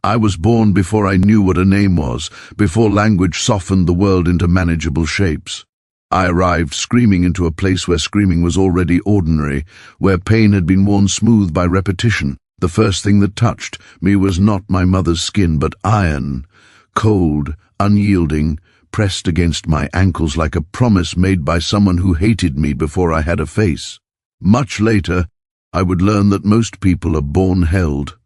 I was born before I knew what a name was, before language softened the world into manageable shapes. I arrived screaming into a place where screaming was already ordinary, where pain had been worn smooth by repetition. The first thing that touched me was not my mother's skin, but iron, cold, unyielding, pressed against my ankles like a promise made by someone who hated me before I had a face. Much later, I would learn that most people are born held.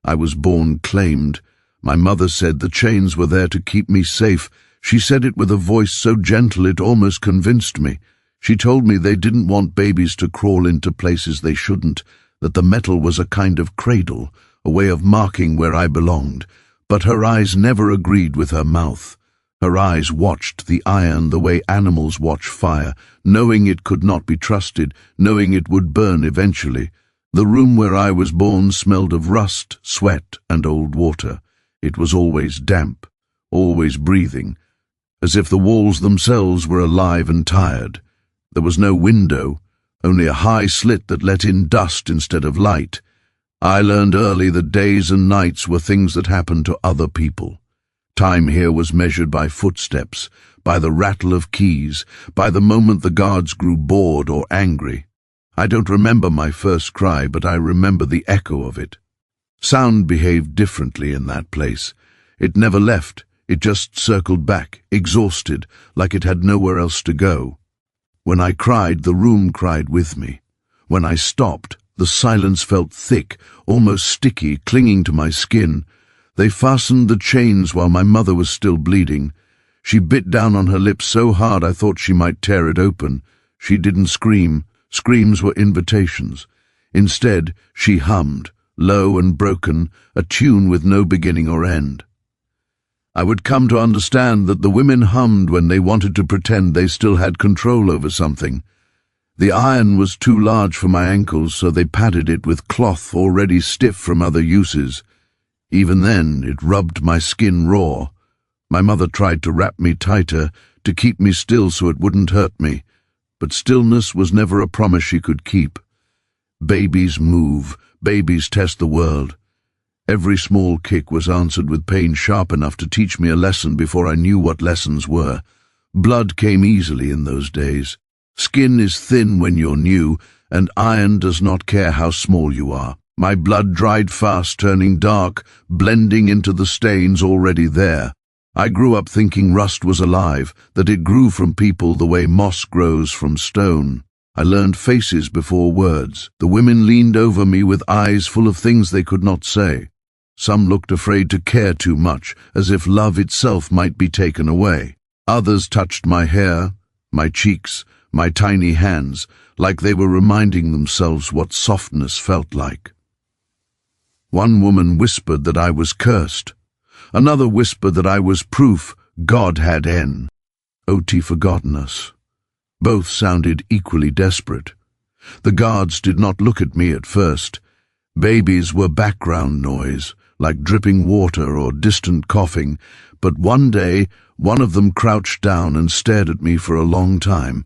I was born claimed. My mother said the chains were there to keep me safe. She said it with a voice so gentle it almost convinced me. She told me they didn't want babies to crawl into places they shouldn't, that the metal was a kind of cradle, a way of marking where I belonged. But her eyes never agreed with her mouth. Her eyes watched the iron the way animals watch fire, knowing it could not be trusted, knowing it would burn eventually. The room where I was born smelled of rust, sweat, and old water. It was always damp, always breathing, as if the walls themselves were alive and tired. There was no window, only a high slit that let in dust instead of light. I learned early that days and nights were things that happened to other people. Time here was measured by footsteps, by the rattle of keys, by the moment the guards grew bored or angry. I don't remember my first cry, but I remember the echo of it. Sound behaved differently in that place. It never left, it just circled back, exhausted, like it had nowhere else to go. When I cried, the room cried with me. When I stopped, the silence felt thick, almost sticky, clinging to my skin. They fastened the chains while my mother was still bleeding. She bit down on her lips so hard I thought she might tear it open. She didn't scream. Screams were invitations. Instead, she hummed, low and broken, a tune with no beginning or end. I would come to understand that the women hummed when they wanted to pretend they still had control over something. The iron was too large for my ankles, so they padded it with cloth already stiff from other uses. Even then, it rubbed my skin raw. My mother tried to wrap me tighter, to keep me still so it wouldn't hurt me. But stillness was never a promise she could keep. Babies move, babies test the world. Every small kick was answered with pain sharp enough to teach me a lesson before I knew what lessons were. Blood came easily in those days. Skin is thin when you're new, and iron does not care how small you are. My blood dried fast, turning dark, blending into the stains already there. I grew up thinking rust was alive, that it grew from people the way moss grows from stone. I learned faces before words. The women leaned over me with eyes full of things they could not say. Some looked afraid to care too much, as if love itself might be taken away. Others touched my hair, my cheeks, my tiny hands, like they were reminding themselves what softness felt like. One woman whispered that I was cursed. Another whispered that I was proof God had OT forgotten us. Both sounded equally desperate. The guards did not look at me at first. Babies were background noise, like dripping water or distant coughing, but one day one of them crouched down and stared at me for a long time.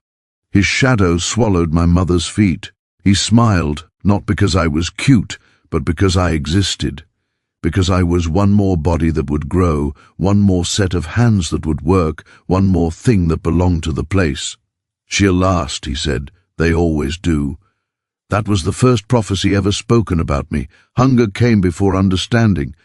His shadow swallowed my mother's feet. He smiled, not because I was cute, but because I existed. Because I was one more body that would grow, one more set of hands that would work, one more thing that belonged to the place. "She'll last," he said. "They always do." That was the first prophecy ever spoken about me. Hunger came before understanding.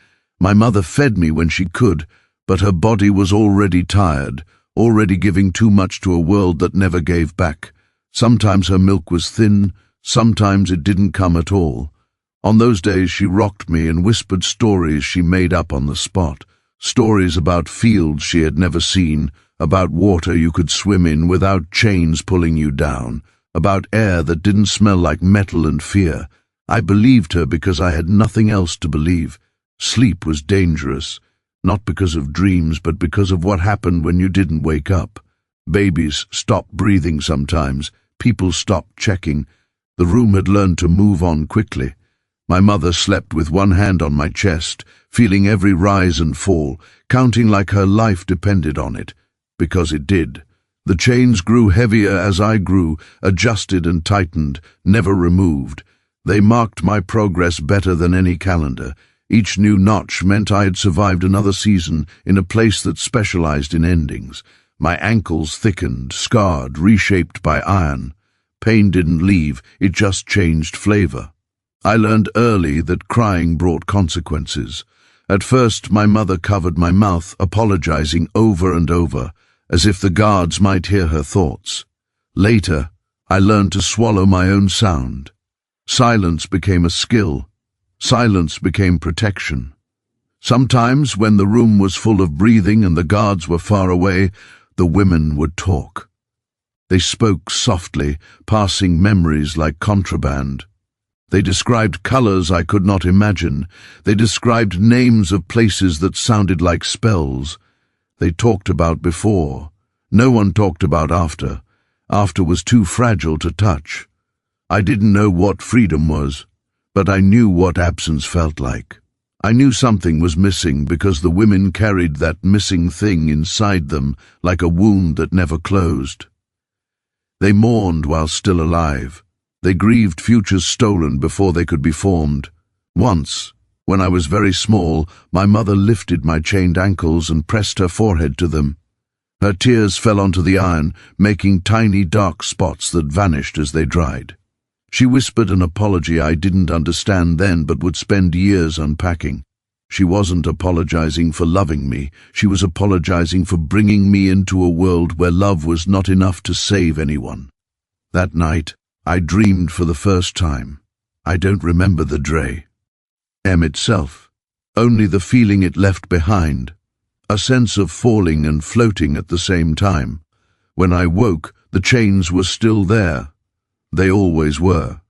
My mother fed me when she could, but her body was already tired, already giving too much to a world that never gave back. Sometimes her milk was thin, sometimes it didn't come at all. On those days she rocked me and whispered stories she made up on the spot. Stories about fields she had never seen, about water you could swim in without chains pulling you down, about air that didn't smell like metal and fear. I believed her because I had nothing else to believe. Sleep was dangerous, not because of dreams, but because of what happened when you didn't wake up. Babies stopped breathing sometimes. People stopped checking. The room had learned to move on quickly. My mother slept with one hand on my chest, feeling every rise and fall, counting like her life depended on it, because it did. The chains grew heavier as I grew, adjusted and tightened, never removed. They marked my progress better than any calendar. Each new notch meant I had survived another season in a place that specialized in endings. My ankles thickened, scarred, reshaped by iron. Pain didn't leave, it just changed flavor. I learned early that crying brought consequences. At first, my mother covered my mouth, apologizing over and over, as if the guards might hear her thoughts. Later, I learned to swallow my own sound. Silence became a skill. Silence became protection. Sometimes, when the room was full of breathing and the guards were far away, the women would talk. They spoke softly, passing memories like contraband. They described colors I could not imagine. They described names of places that sounded like spells. They talked about before. No one talked about after. After was too fragile to touch. I didn't know what freedom was, but I knew what absence felt like. I knew something was missing because the women carried that missing thing inside them like a wound that never closed. They mourned while still alive. They grieved futures stolen before they could be formed. Once, when I was very small, my mother lifted my chained ankles and pressed her forehead to them. Her tears fell onto the iron, making tiny dark spots that vanished as they dried. She whispered an apology I didn't understand then but would spend years unpacking. She wasn't apologizing for loving me, she was apologizing for bringing me into a world where love was not enough to save anyone. That night, I dreamed for the first time. I don't remember the dream itself, only the feeling it left behind, a sense of falling and floating at the same time. When I woke, the chains were still there. They always were.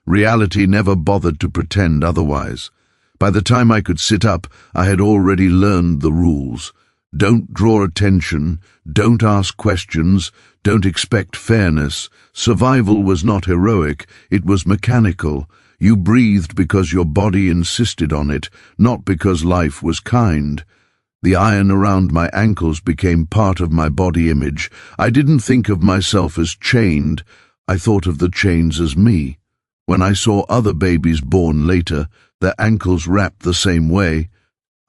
Reality never bothered to pretend otherwise. By the time I could sit up, I had already learned the rules. Don't draw attention, don't ask questions, don't expect fairness. Survival was not heroic, it was mechanical. You breathed because your body insisted on it, not because life was kind. The iron around my ankles became part of my body image. I didn't think of myself as chained, I thought of the chains as me. When I saw other babies born later, their ankles wrapped the same way,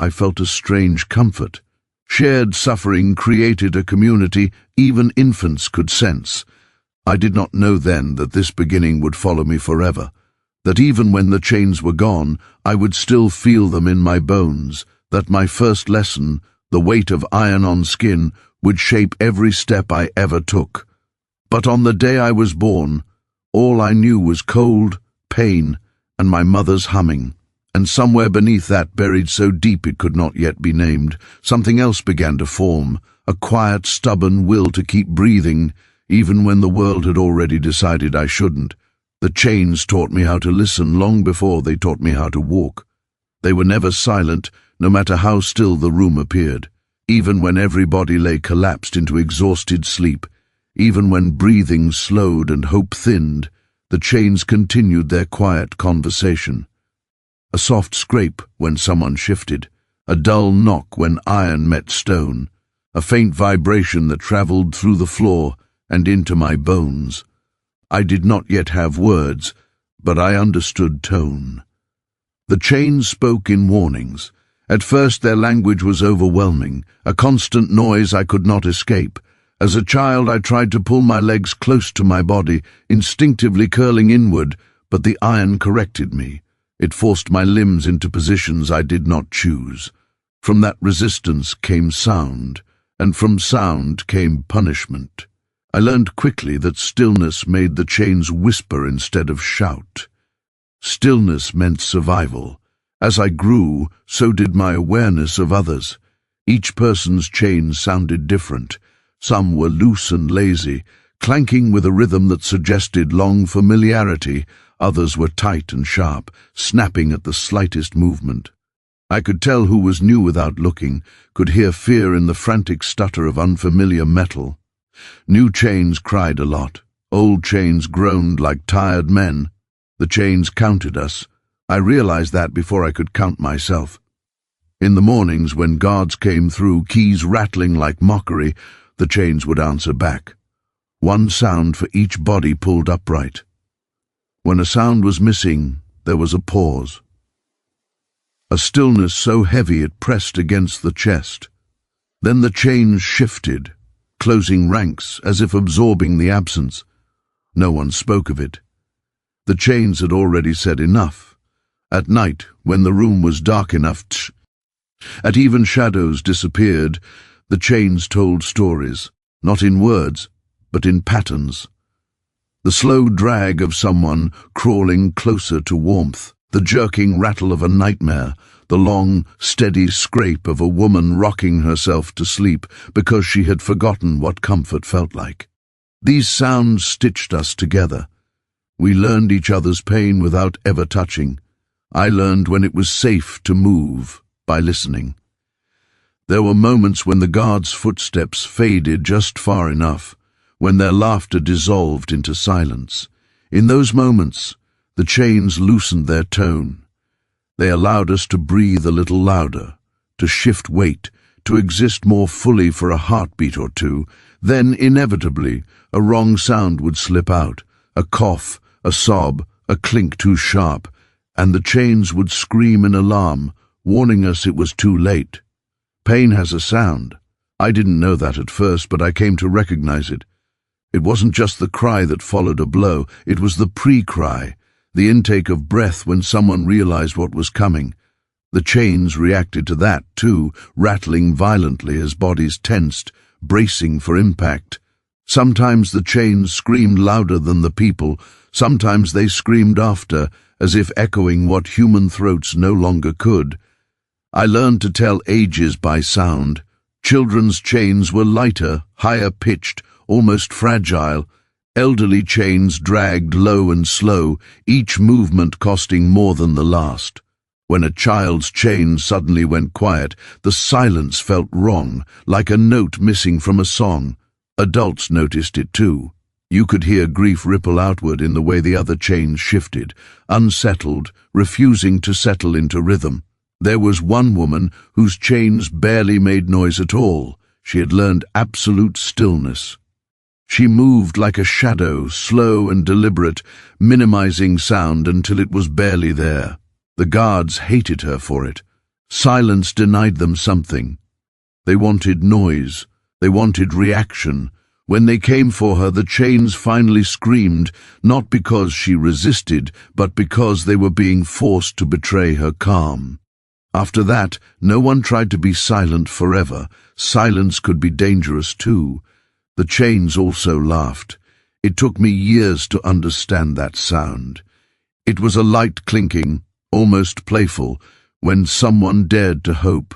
I felt a strange comfort. Shared suffering created a community even infants could sense. I did not know then that this beginning would follow me forever, that even when the chains were gone, I would still feel them in my bones, that my first lesson, the weight of iron on skin, would shape every step I ever took. But on the day I was born, all I knew was cold, pain, and my mother's humming. And somewhere beneath that, buried so deep it could not yet be named, something else began to form, a quiet, stubborn will to keep breathing, even when the world had already decided I shouldn't. The chains taught me how to listen long before they taught me how to walk. They were never silent, no matter how still the room appeared. Even when everybody lay collapsed into exhausted sleep, even when breathing slowed and hope thinned, the chains continued their quiet conversation. A soft scrape when someone shifted, a dull knock when iron met stone, a faint vibration that traveled through the floor and into my bones. I did not yet have words, but I understood tone. The chains spoke in warnings. At first their language was overwhelming, a constant noise I could not escape. As a child I tried to pull my legs close to my body, instinctively curling inward, but the iron corrected me. It forced my limbs into positions I did not choose. From that resistance came sound, and from sound came punishment. I learned quickly that stillness made the chains whisper instead of shout. Stillness meant survival. As I grew, so did my awareness of others. Each person's chains sounded different. Some were loose and lazy, clanking with a rhythm that suggested long familiarity. Others were tight and sharp, snapping at the slightest movement. I could tell who was new without looking, could hear fear in the frantic stutter of unfamiliar metal. New chains cried a lot. Old chains groaned like tired men. The chains counted us. I realized that before I could count myself. In the mornings when guards came through, keys rattling like mockery, the chains would answer back. One sound for each body pulled upright. When a sound was missing, there was a pause. a stillness so heavy it pressed against the chest. Then the chains shifted, closing ranks as if absorbing the absence. No one spoke of it. The chains had already said enough. At night, when the room was dark enough, at even shadows disappeared, the chains told stories, not in words, but in patterns. The slow drag of someone crawling closer to warmth, the jerking rattle of a nightmare, the long, steady scrape of a woman rocking herself to sleep because she had forgotten what comfort felt like. These sounds stitched us together. We learned each other's pain without ever touching. I learned when it was safe to move by listening. There were moments when the guards' footsteps faded just far enough, when their laughter dissolved into silence. In those moments, the chains loosened their tone. They allowed us to breathe a little louder, to shift weight, to exist more fully for a heartbeat or two. Then, inevitably, a wrong sound would slip out, a cough, a sob, a clink too sharp, and the chains would scream in alarm, warning us it was too late. Pain has a sound. I didn't know that at first, but I came to recognize it. It wasn't just the cry that followed a blow, it was the pre-cry, the intake of breath when someone realized what was coming. The chains reacted to that, too, rattling violently as bodies tensed, bracing for impact. Sometimes the chains screamed louder than the people, sometimes they screamed after, as if echoing what human throats no longer could. I learned to tell ages by sound. Children's chains were lighter, higher-pitched, almost fragile. Elderly chains dragged low and slow, each movement costing more than the last. When a child's chain suddenly went quiet, the silence felt wrong, like a note missing from a song. Adults noticed it too. You could hear grief ripple outward in the way the other chains shifted, unsettled, refusing to settle into rhythm. There was one woman whose chains barely made noise at all. She had learned absolute stillness. She moved like a shadow, slow and deliberate, minimizing sound until it was barely there. The guards hated her for it. Silence denied them something. They wanted noise. They wanted reaction. When they came for her, the chains finally screamed, not because she resisted, but because they were being forced to betray her calm. After that, no one tried to be silent forever. Silence could be dangerous too. The chains also laughed. It took me years to understand that sound. It was a light clinking, almost playful, when someone dared to hope.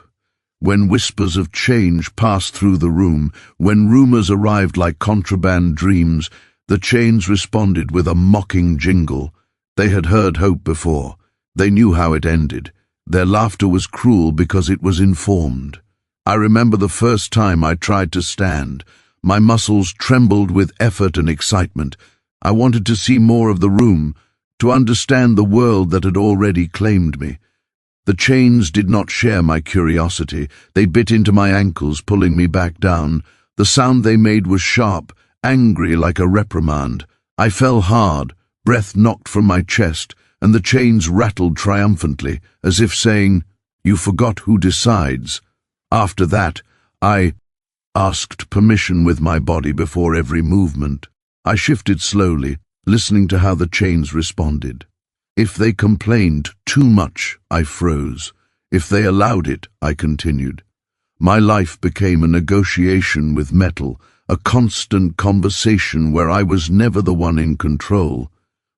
When whispers of change passed through the room, when rumors arrived like contraband dreams, the chains responded with a mocking jingle. They had heard hope before. They knew how it ended. Their laughter was cruel because it was informed. I remember the first time I tried to stand. My muscles trembled with effort and excitement. I wanted to see more of the room, to understand the world that had already claimed me. The chains did not share my curiosity. They bit into my ankles, pulling me back down. The sound they made was sharp, angry like a reprimand. I fell hard, breath knocked from my chest, and the chains rattled triumphantly, as if saying, "You forgot who decides." After that, I asked permission with my body before every movement. I shifted slowly, listening to how the chains responded. If they complained too much, I froze. If they allowed it, I continued. My life became a negotiation with metal, a constant conversation where I was never the one in control.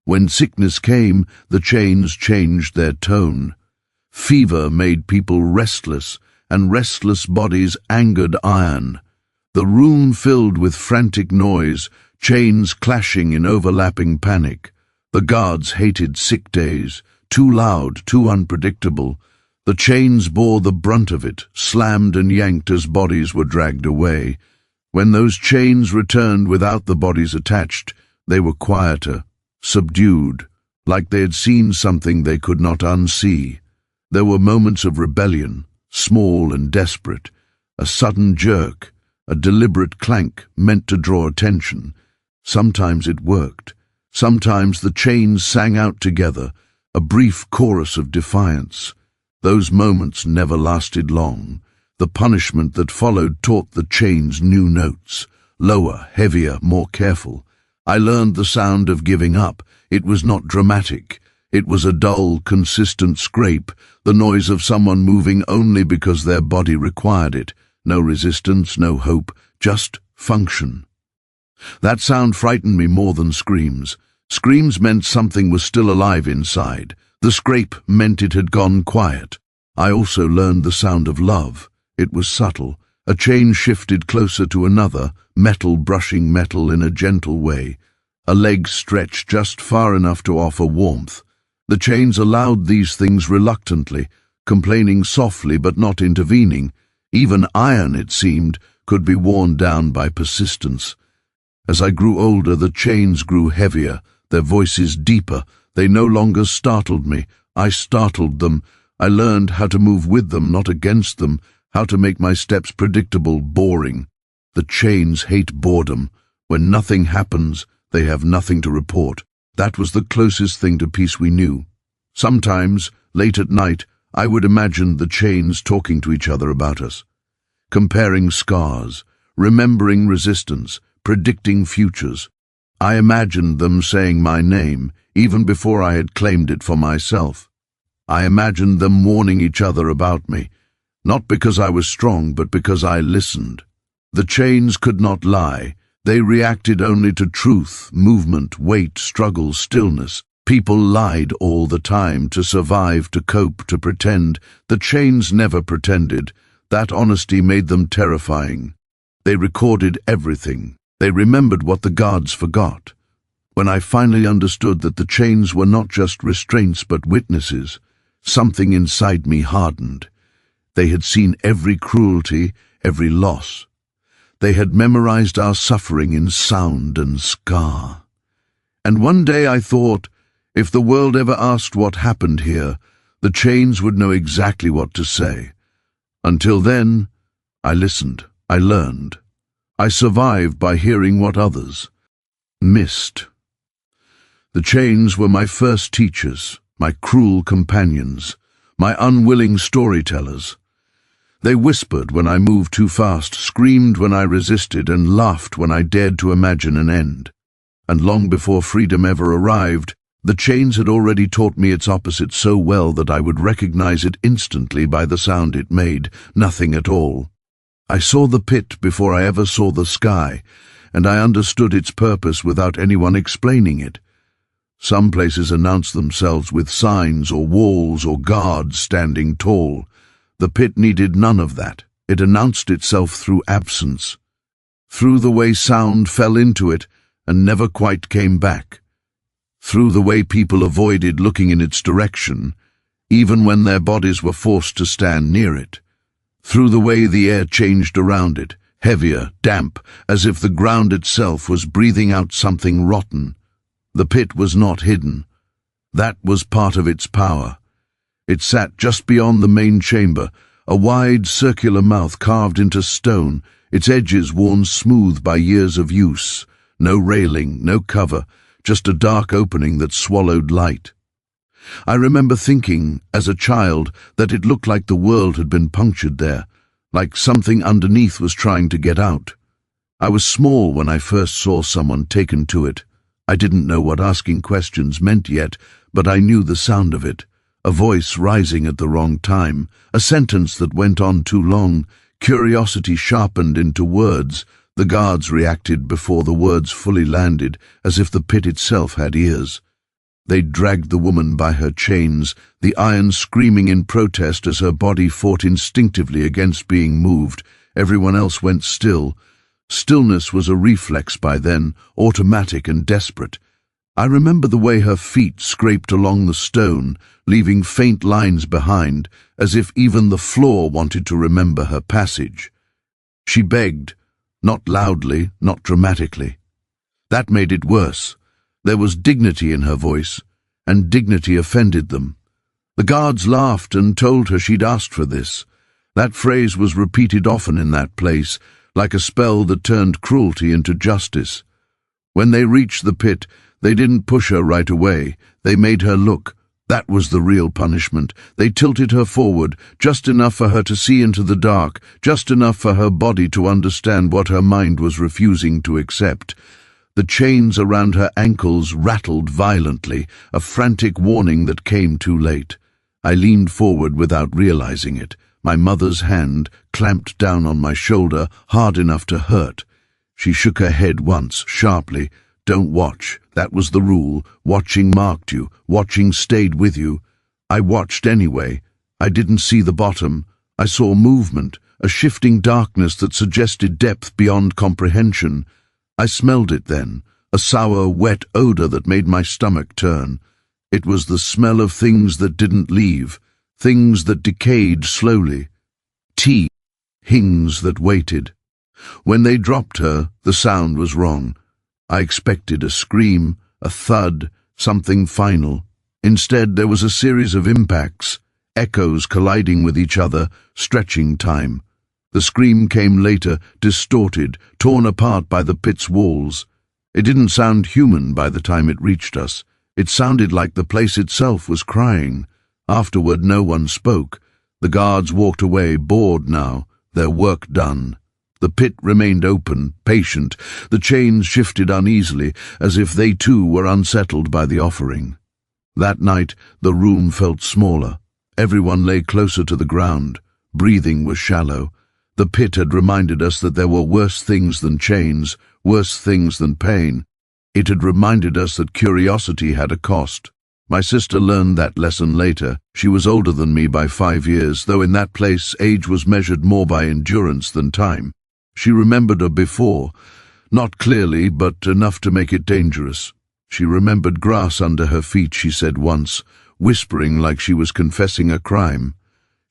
When sickness came, the chains changed their tone. Fever made people restless, and restless bodies angered iron. The room filled with frantic noise, chains clashing in overlapping panic. The guards hated sick days, too loud, too unpredictable. The chains bore the brunt of it, slammed and yanked as bodies were dragged away. When those chains returned without the bodies attached, they were quieter, subdued, like they had seen something they could not unsee. There were moments of rebellion, small and desperate, a sudden jerk, a deliberate clank meant to draw attention. Sometimes it worked. Sometimes the chains sang out together, a brief chorus of defiance. Those moments never lasted long. The punishment that followed taught the chains new notes, lower, heavier, more careful. I learned the sound of giving up. It was not dramatic. It was a dull, consistent scrape, the noise of someone moving only because their body required it. No resistance, no hope, just function. That sound frightened me more than screams. Screams meant something was still alive inside. The scrape meant it had gone quiet. I also learned the sound of love. It was subtle. A chain shifted closer to another, metal brushing metal in a gentle way. A leg stretched just far enough to offer warmth. The chains allowed these things reluctantly, complaining softly but not intervening. Even iron, it seemed, could be worn down by persistence. As I grew older, the chains grew heavier, their voices deeper. They no longer startled me. I startled them. I learned how to move with them, not against them, how to make my steps predictable, boring. The chains hate boredom. When nothing happens, they have nothing to report. That was the closest thing to peace we knew. Sometimes, late at night, I would imagine the chains talking to each other about us, comparing scars, remembering resistance, predicting futures. I imagined them saying my name, even before I had claimed it for myself. I imagined them warning each other about me, not because I was strong, but because I listened. The chains could not lie. They reacted only to truth, movement, weight, struggle, stillness. People lied all the time, to survive, to cope, to pretend. The chains never pretended. That honesty made them terrifying. They recorded everything. They remembered what the guards forgot. When I finally understood that the chains were not just restraints but witnesses, something inside me hardened. They had seen every cruelty, every loss. They had memorized our suffering in sound and scar. And one day I thought, if the world ever asked what happened here, the chains would know exactly what to say. Until then, I listened, I learned. I survived by hearing what others missed. The chains were my first teachers, my cruel companions, my unwilling storytellers. They whispered when I moved too fast, screamed when I resisted, and laughed when I dared to imagine an end. And long before freedom ever arrived, the chains had already taught me its opposite so well that I would recognize it instantly by the sound it made, nothing at all. I saw the pit before I ever saw the sky, and I understood its purpose without anyone explaining it. Some places announce themselves with signs or walls or guards standing tall. The pit needed none of that. It announced itself through absence, through the way sound fell into it and never quite came back, through the way people avoided looking in its direction, even when their bodies were forced to stand near it, through the way the air changed around it, heavier, damp, as if the ground itself was breathing out something rotten. The pit was not hidden. That was part of its power. It sat just beyond the main chamber, a wide circular mouth carved into stone, its edges worn smooth by years of use. No railing, no cover, just a dark opening that swallowed light. I remember thinking, as a child, that it looked like the world had been punctured there, like something underneath was trying to get out. I was small when I first saw someone taken to it. I didn't know what asking questions meant yet, but I knew the sound of it. A voice rising at the wrong time, a sentence that went on too long, curiosity sharpened into words. The guards reacted before the words fully landed, as if the pit itself had ears. They dragged the woman by her chains, the iron screaming in protest as her body fought instinctively against being moved. Everyone else went still. Stillness was a reflex by then, automatic and desperate. I remember the way her feet scraped along the stone, leaving faint lines behind, as if even the floor wanted to remember her passage. She begged, not loudly, not dramatically. That made it worse. There was dignity in her voice, and dignity offended them. The guards laughed and told her she'd asked for this. That phrase was repeated often in that place, like a spell that turned cruelty into justice. When they reached the pit, they didn't push her right away. They made her look. That was the real punishment. They tilted her forward, just enough for her to see into the dark, just enough for her body to understand what her mind was refusing to accept. The chains around her ankles rattled violently, a frantic warning that came too late. I leaned forward without realizing it. My mother's hand clamped down on my shoulder, hard enough to hurt. She shook her head once, sharply. "Don't watch. That was the rule. Watching marked you. Watching stayed with you." I watched anyway. I didn't see the bottom. I saw movement, a shifting darkness that suggested depth beyond comprehension. I smelled it then, a sour, wet odor that made my stomach turn. It was the smell of things that didn't leave, things that decayed slowly. Tea, things that waited. When they dropped her, the sound was wrong. I expected a scream, a thud, something final. Instead, there was a series of impacts, echoes colliding with each other, stretching time. The scream came later, distorted, torn apart by the pit's walls. It didn't sound human by the time it reached us. It sounded like the place itself was crying. Afterward, no one spoke. The guards walked away, bored now, their work done. The pit remained open, patient. The chains shifted uneasily, as if they too were unsettled by the offering. That night, the room felt smaller. Everyone lay closer to the ground. Breathing was shallow. The pit had reminded us that there were worse things than chains, worse things than pain. It had reminded us that curiosity had a cost. My sister learned that lesson later. She was older than me by 5 years, though in that place age was measured more by endurance than time. She remembered a before, not clearly, but enough to make it dangerous. She remembered grass under her feet, she said once, whispering like she was confessing a crime.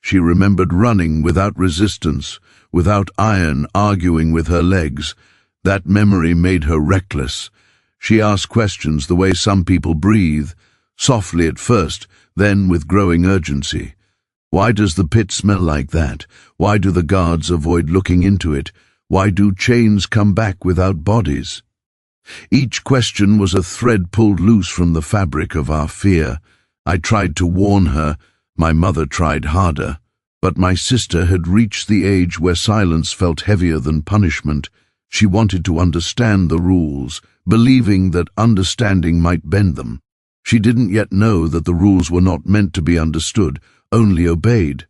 She remembered running without resistance, without iron arguing with her legs. That memory made her reckless. She asked questions the way some people breathe, softly at first, then with growing urgency. Why does the pit smell like that? Why do the guards avoid looking into it? Why do chains come back without bodies? Each question was a thread pulled loose from the fabric of our fear. I tried to warn her. My mother tried harder. But my sister had reached the age where silence felt heavier than punishment. She wanted to understand the rules, believing that understanding might bend them. She didn't yet know that the rules were not meant to be understood, only obeyed.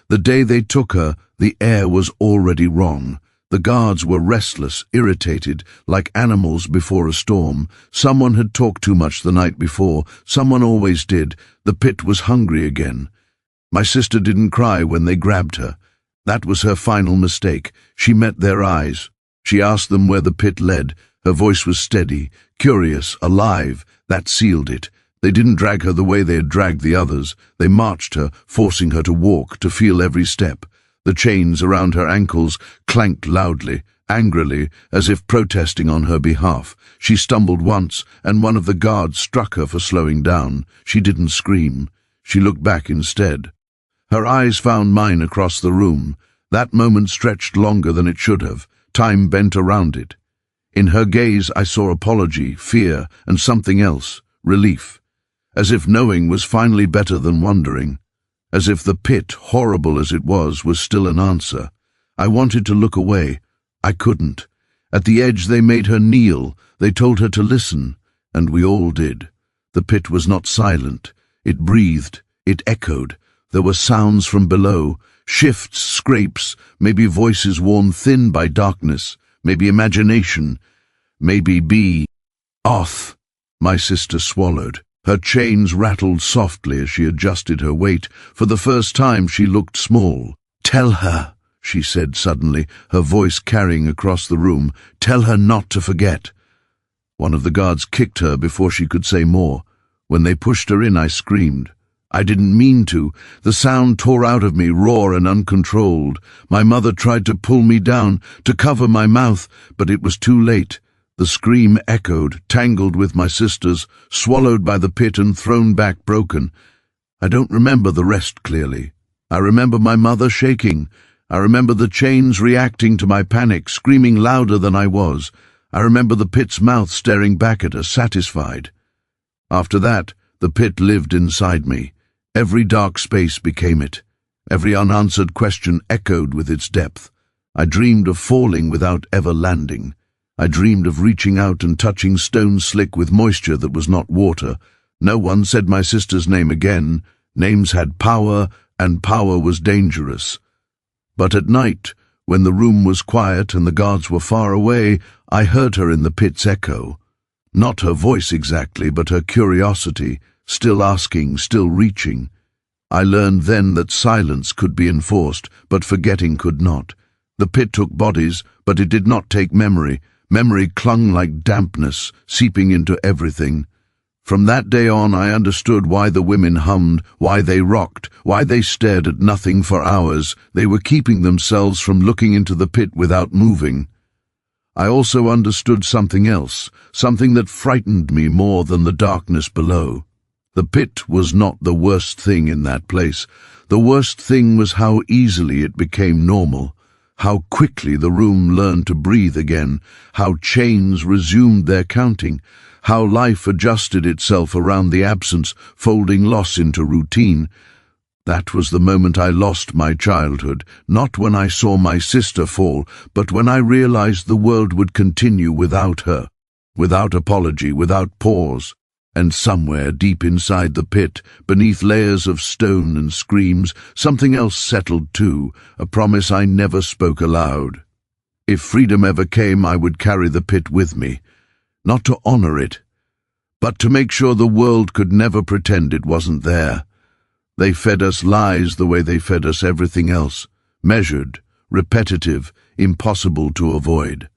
The day they took her, the air was already wrong. The guards were restless, irritated, like animals before a storm. Someone had talked too much the night before. Someone always did. The pit was hungry again. My sister didn't cry when they grabbed her. That was her final mistake. She met their eyes. She asked them where the pit led. Her voice was steady, curious, alive. That sealed it. They didn't drag her the way they had dragged the others. They marched her, forcing her to walk, to feel every step. The chains around her ankles clanked loudly, angrily, as if protesting on her behalf. She stumbled once, and one of the guards struck her for slowing down. She didn't scream. She looked back instead. Her eyes found mine across the room. That moment stretched longer than it should have. Time bent around it. In her gaze I saw apology, fear, and something else, relief. As if knowing was finally better than wondering. As if the pit, horrible as it was still an answer. I wanted to look away. I couldn't. At the edge they made her kneel. They told her to listen. And we all did. The pit was not silent. It breathed. It echoed. There were sounds from below. Shifts, scrapes, maybe voices worn thin by darkness. Maybe imagination. Maybe Oth. My sister swallowed. Her chains rattled softly as she adjusted her weight. For the first time she looked small. "Tell her," she said suddenly, her voice carrying across the room. "Tell her not to forget." One of the guards kicked her before she could say more. When they pushed her in, I screamed. I didn't mean to. The sound tore out of me, raw and uncontrolled. My mother tried to pull me down, to cover my mouth, but it was too late. The scream echoed, tangled with my sister's, swallowed by the pit and thrown back broken. I don't remember the rest clearly. I remember my mother shaking. I remember the chains reacting to my panic, screaming louder than I was. I remember the pit's mouth staring back at us, satisfied. After that, The pit lived inside me. Every dark space became it. Every unanswered question echoed with its depth. I dreamed of falling without ever landing. I dreamed of reaching out and touching stone slick with moisture that was not water. No one said my sister's name again. Names had power, and power was dangerous. But at night, when the room was quiet and the guards were far away, I heard her in the pit's echo. Not her voice exactly, but her curiosity, still asking, still reaching. I learned then that silence could be enforced, but forgetting could not. The pit took bodies, but it did not take memory. Memory clung like dampness, seeping into everything. From that day on, I understood why the women hummed, why they rocked, why they stared at nothing for hours. They were keeping themselves from looking into the pit without moving. I also understood something else, something that frightened me more than the darkness below. The pit was not the worst thing in that place. The worst thing was how easily it became normal, how quickly the room learned to breathe again, how chains resumed their counting, how life adjusted itself around the absence, folding loss into routine. That was the moment I lost my childhood, not when I saw my sister fall, but when I realized the world would continue without her, without apology, without pause. And somewhere deep inside the pit, beneath layers of stone and screams, something else settled too, a promise I never spoke aloud. If freedom ever came, I would carry the pit with me, not to honor it, but to make sure the world could never pretend it wasn't there. They fed us lies the way they fed us everything else, measured, repetitive, impossible to avoid.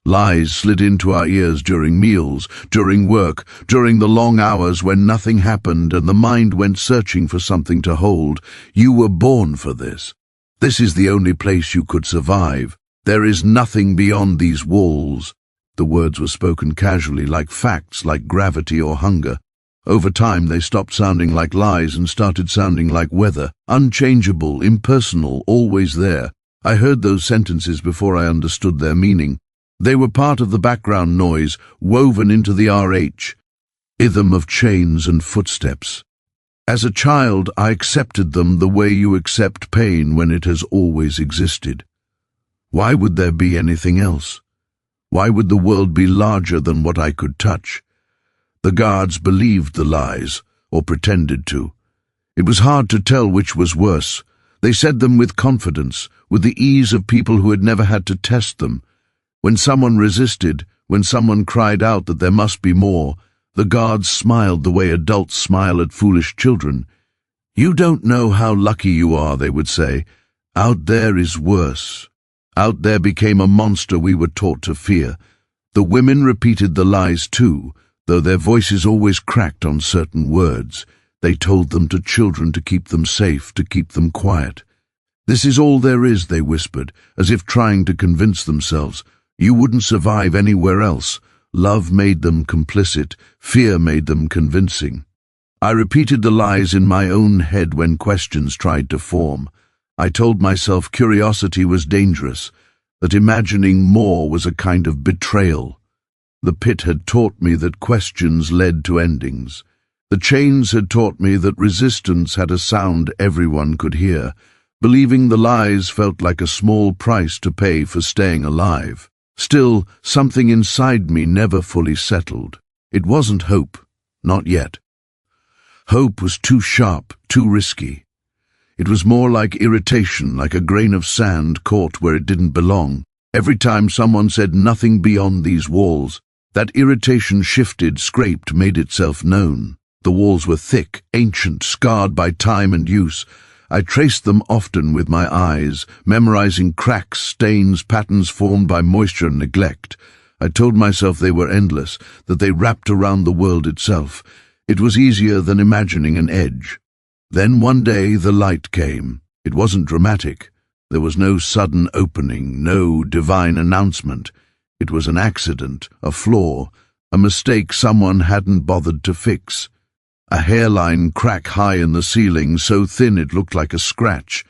Lies slid into our ears during meals, during work, during the long hours when nothing happened and the mind went searching for something to hold. You were born for this. This is the only place you could survive. There is nothing beyond these walls. The words were spoken casually, like facts, like gravity or hunger. Over time, they stopped sounding like lies and started sounding like weather, unchangeable, impersonal, always there. I heard those sentences before I understood their meaning. They were part of the background noise, woven into the rhythm of chains and footsteps. As a child, I accepted them the way you accept pain when it has always existed. Why would there be anything else? Why would the world be larger than what I could touch? The guards believed the lies, or pretended to. It was hard to tell which was worse. They said them with confidence, with the ease of people who had never had to test them. When someone resisted, when someone cried out that there must be more, the guards smiled the way adults smile at foolish children. "You don't know how lucky you are," they would say. "Out there is worse." Out there became a monster we were taught to fear. The women repeated the lies too, though their voices always cracked on certain words. They told them to children to keep them safe, to keep them quiet. "This is all there is," they whispered, as if trying to convince themselves. You wouldn't survive anywhere else. Love made them complicit, fear made them convincing. I repeated the lies in my own head when questions tried to form. I told myself curiosity was dangerous, that imagining more was a kind of betrayal. The pit had taught me that questions led to endings. The chains had taught me that resistance had a sound everyone could hear. Believing the lies felt like a small price to pay for staying alive. Still, something inside me never fully settled. It wasn't hope, not yet. Hope was too sharp, too risky. It was more like irritation, like a grain of sand caught where it didn't belong. Every time someone said nothing beyond these walls, that irritation shifted, scraped, made itself known. The walls were thick, ancient, scarred by time and use. I traced them often with my eyes, memorizing cracks, stains, patterns formed by moisture and neglect. I told myself they were endless, that they wrapped around the world itself. It was easier than imagining an edge. Then one day the light came. It wasn't dramatic. There was no sudden opening, no divine announcement. It was an accident, a flaw, a mistake someone hadn't bothered to fix. A hairline crack high in the ceiling, so thin it looked like a scratch.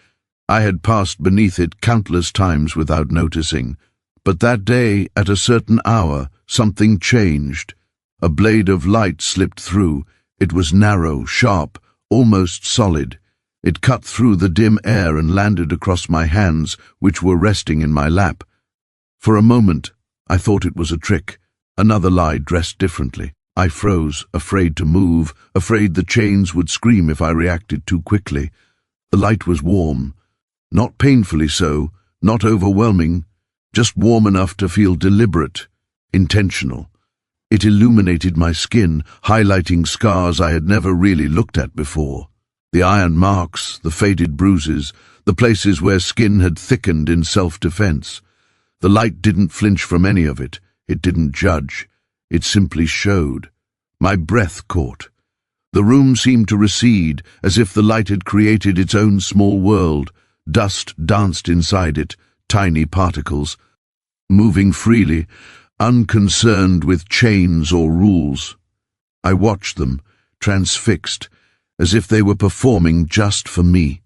I had passed beneath it countless times without noticing. But that day, at a certain hour, something changed. A blade of light slipped through. It was narrow, sharp, almost solid. It cut through the dim air and landed across my hands, which were resting in my lap. For a moment, I thought it was a trick, another lie dressed differently. I froze, afraid to move, afraid the chains would scream if I reacted too quickly. The light was warm, not painfully so, not overwhelming, just warm enough to feel deliberate, intentional. It illuminated my skin, highlighting scars I had never really looked at before. The iron marks, the faded bruises, the places where skin had thickened in self-defense. The light didn't flinch from any of it. It didn't judge. It simply showed. My breath caught. The room seemed to recede, as if the light had created its own small world. Dust danced inside it, tiny particles, moving freely, unconcerned with chains or rules. I watched them, transfixed, as if they were performing just for me.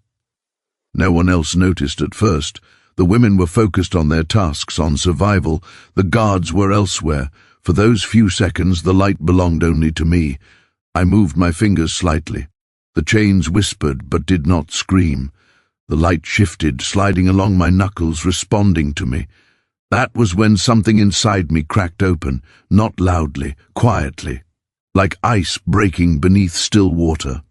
No one else noticed at first. The women were focused on their tasks, on survival. The guards were elsewhere. For those few seconds, the light belonged only to me. I moved my fingers slightly. The chains whispered but did not scream. The light shifted, sliding along my knuckles, responding to me. That was when something inside me cracked open, not loudly, quietly, like ice breaking beneath still water.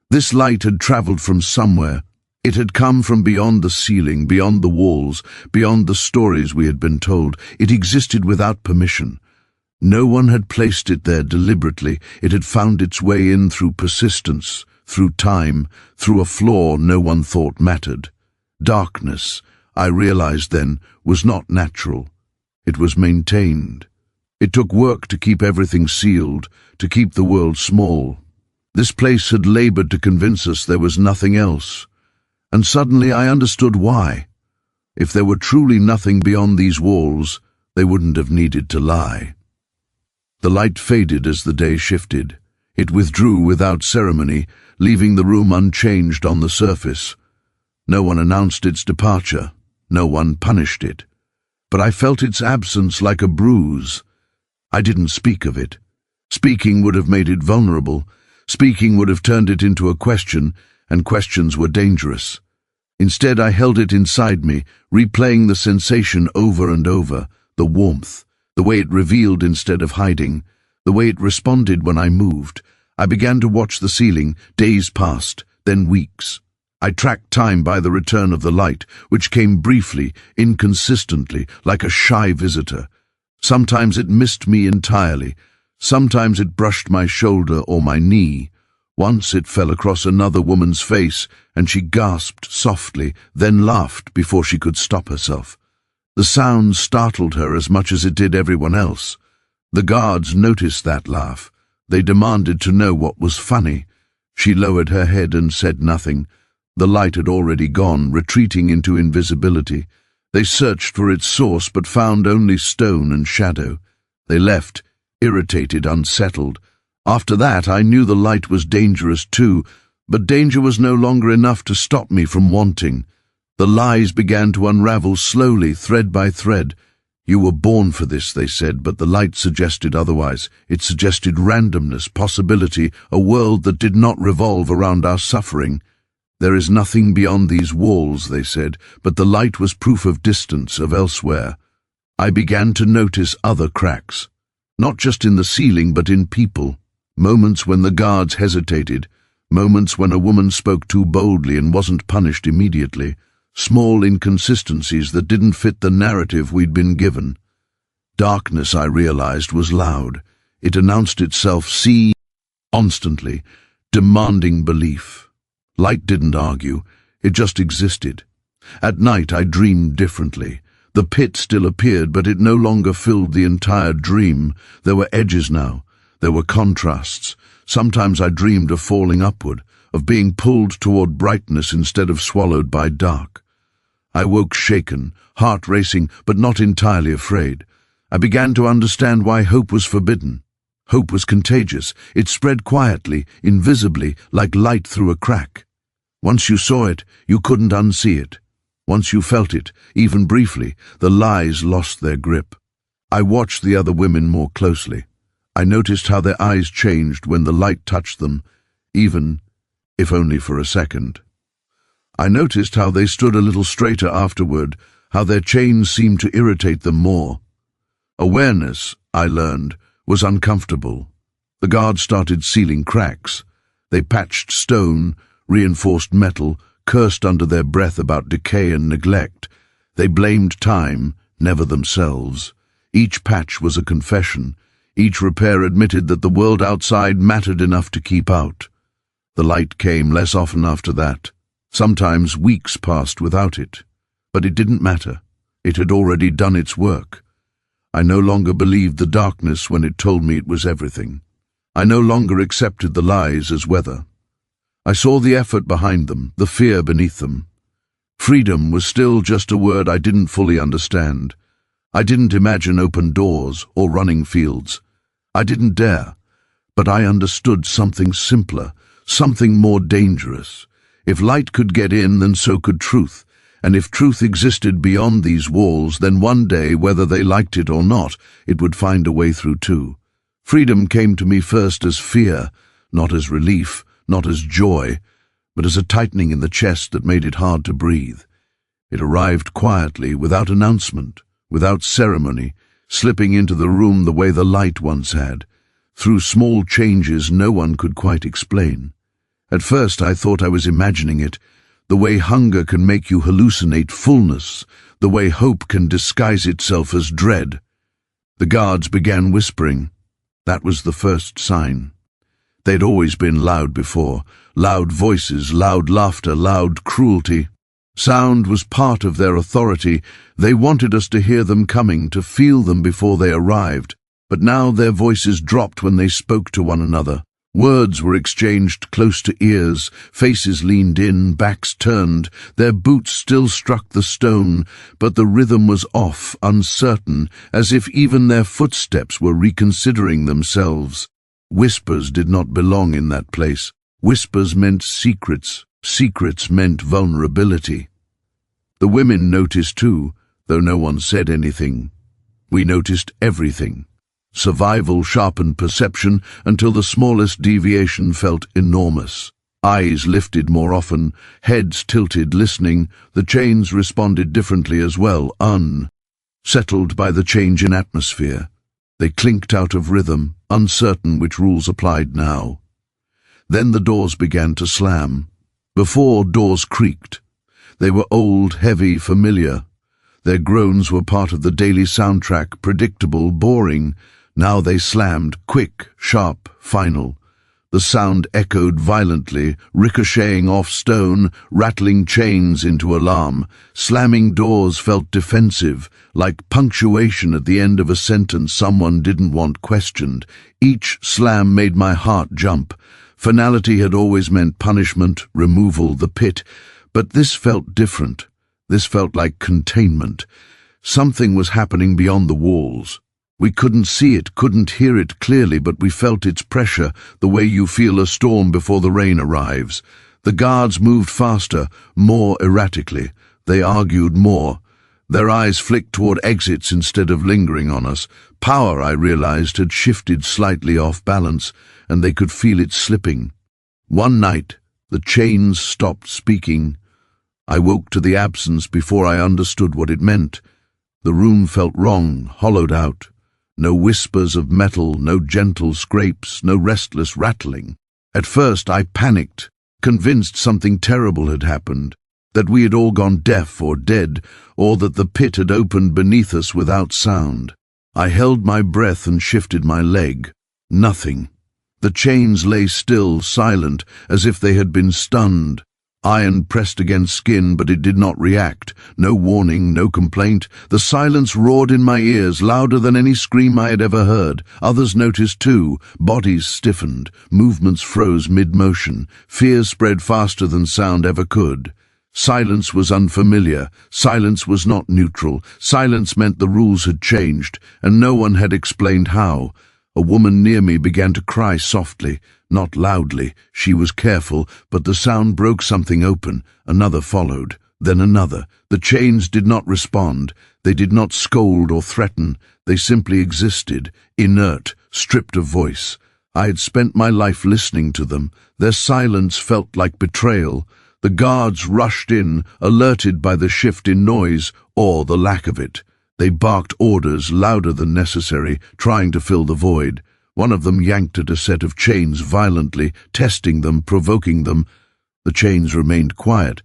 This light had traveled from somewhere. It had come from beyond the ceiling, beyond the walls, beyond the stories we had been told. It existed without permission. No one had placed it there deliberately. It had found its way in through persistence, through time, through a flaw no one thought mattered. Darkness, I realized then, was not natural. It was maintained. It took work to keep everything sealed, to keep the world small. This place had labored to convince us there was nothing else. And suddenly I understood why. If there were truly nothing beyond these walls, they wouldn't have needed to lie. The light faded as the day shifted. It withdrew without ceremony, leaving the room unchanged on the surface. No one announced its departure. No one punished it. But I felt its absence like a bruise. I didn't speak of it. Speaking would have made it vulnerable. Speaking would have turned it into a question, and questions were dangerous. Instead, I held it inside me, replaying the sensation over and over, the warmth, the way it revealed instead of hiding, the way it responded when I moved. I began to watch the ceiling. Days passed, then weeks. I tracked time by the return of the light, which came briefly, inconsistently, like a shy visitor. Sometimes it missed me entirely. Sometimes it brushed my shoulder or my knee. Once it fell across another woman's face, and she gasped softly, then laughed before she could stop herself. The sound startled her as much as it did everyone else. The guards noticed that laugh. They demanded to know what was funny. She lowered her head and said nothing. The light had already gone, retreating into invisibility. They searched for its source, but found only stone and shadow. They left, irritated, unsettled. After that, I knew the light was dangerous too, but danger was no longer enough to stop me from wanting. The lies began to unravel slowly, thread by thread. You were born for this, they said, but the light suggested otherwise. It suggested randomness, possibility, a world that did not revolve around our suffering. There is nothing beyond these walls, they said, but the light was proof of distance, of elsewhere. I began to notice other cracks, not just in the ceiling, but in people. Moments when the guards hesitated, moments when a woman spoke too boldly and wasn't punished immediately, small inconsistencies that didn't fit the narrative we'd been given. Darkness, I realized, was loud. It announced itself constantly, demanding belief. Light didn't argue, it just existed. At night I dreamed differently. The pit still appeared, but it no longer filled the entire dream. There were edges now. There were contrasts. Sometimes I dreamed of falling upward, of being pulled toward brightness instead of swallowed by dark. I woke shaken, heart racing, but not entirely afraid. I began to understand why hope was forbidden. Hope was contagious. It spread quietly, invisibly, like light through a crack. Once you saw it, you couldn't unsee it. Once you felt it, even briefly, the lies lost their grip. I watched the other women more closely. I noticed how their eyes changed when the light touched them, even if only for a second. I noticed how they stood a little straighter afterward, how their chains seemed to irritate them more. Awareness, I learned, was uncomfortable. The guards started sealing cracks. They patched stone, reinforced metal, cursed under their breath about decay and neglect. They blamed time, never themselves. Each patch was a confession. Each repair admitted that the world outside mattered enough to keep out. The light came less often after that. Sometimes weeks passed without it. But it didn't matter. It had already done its work. I no longer believed the darkness when it told me it was everything. I no longer accepted the lies as weather. I saw the effort behind them, the fear beneath them. Freedom was still just a word I didn't fully understand. I didn't imagine open doors or running fields. I didn't dare. But I understood something simpler, something more dangerous. If light could get in, then so could truth. And if truth existed beyond these walls, then one day, whether they liked it or not, it would find a way through too. Freedom came to me first as fear, not as relief, not as joy, but as a tightening in the chest that made it hard to breathe. It arrived quietly, without announcement, without ceremony, slipping into the room the way the light once had, through small changes no one could quite explain. At first I thought I was imagining it, the way hunger can make you hallucinate fullness, the way hope can disguise itself as dread. The guards began whispering. That was the first sign. They'd always been loud before, loud voices, loud laughter, loud cruelty. Sound was part of their authority. They wanted us to hear them coming, to feel them before they arrived. But now their voices dropped when they spoke to one another. Words were exchanged close to ears, faces leaned in, backs turned. Their boots still struck the stone, but the rhythm was off, uncertain, as if even their footsteps were reconsidering themselves. Whispers did not belong in that place. Whispers meant secrets. Secrets meant vulnerability. The women noticed too, though no one said anything. We noticed everything. Survival sharpened perception until the smallest deviation felt enormous. Eyes lifted more often, heads tilted, listening. The chains responded differently as well, unsettled by the change in atmosphere. They clinked out of rhythm, uncertain which rules applied now. Then the doors began to slam. Before, doors creaked. They were old, heavy, familiar. Their groans were part of the daily soundtrack, predictable, boring. Now they slammed, quick, sharp, final. The sound echoed violently, ricocheting off stone, rattling chains into alarm. Slamming doors felt defensive, like punctuation at the end of a sentence someone didn't want questioned. Each slam made my heart jump. Finality had always meant punishment, removal, the pit. But this felt different. This felt like containment. Something was happening beyond the walls. We couldn't see it, couldn't hear it clearly, but we felt its pressure, the way you feel a storm before the rain arrives. The guards moved faster, more erratically. They argued more. Their eyes flicked toward exits instead of lingering on us. Power, I realized, had shifted slightly off balance, and they could feel it slipping. One night, the chains stopped speaking. I woke to the absence before I understood what it meant. The room felt wrong, hollowed out. No whispers of metal, no gentle scrapes, no restless rattling. At first I panicked, convinced something terrible had happened, that we had all gone deaf or dead, or that the pit had opened beneath us without sound. I held my breath and shifted my leg. Nothing. The chains lay still, silent, as if they had been stunned. Iron pressed against skin, but it did not react. No warning, no complaint. The silence roared in my ears, louder than any scream I had ever heard. Others noticed too. Bodies stiffened. Movements froze mid-motion. Fear spread faster than sound ever could. Silence was unfamiliar. Silence was not neutral. Silence meant the rules had changed, and no one had explained how. A woman near me began to cry softly. Not loudly, she was careful, but the sound broke something open. Another followed, then another. The chains did not respond. They did not scold or threaten. They simply existed, inert, stripped of voice. I had spent my life listening to them. Their silence felt like betrayal. The guards rushed in, alerted by the shift in noise, or the lack of it. They barked orders louder than necessary, trying to fill the void. One of them yanked at a set of chains violently, testing them, provoking them. The chains remained quiet.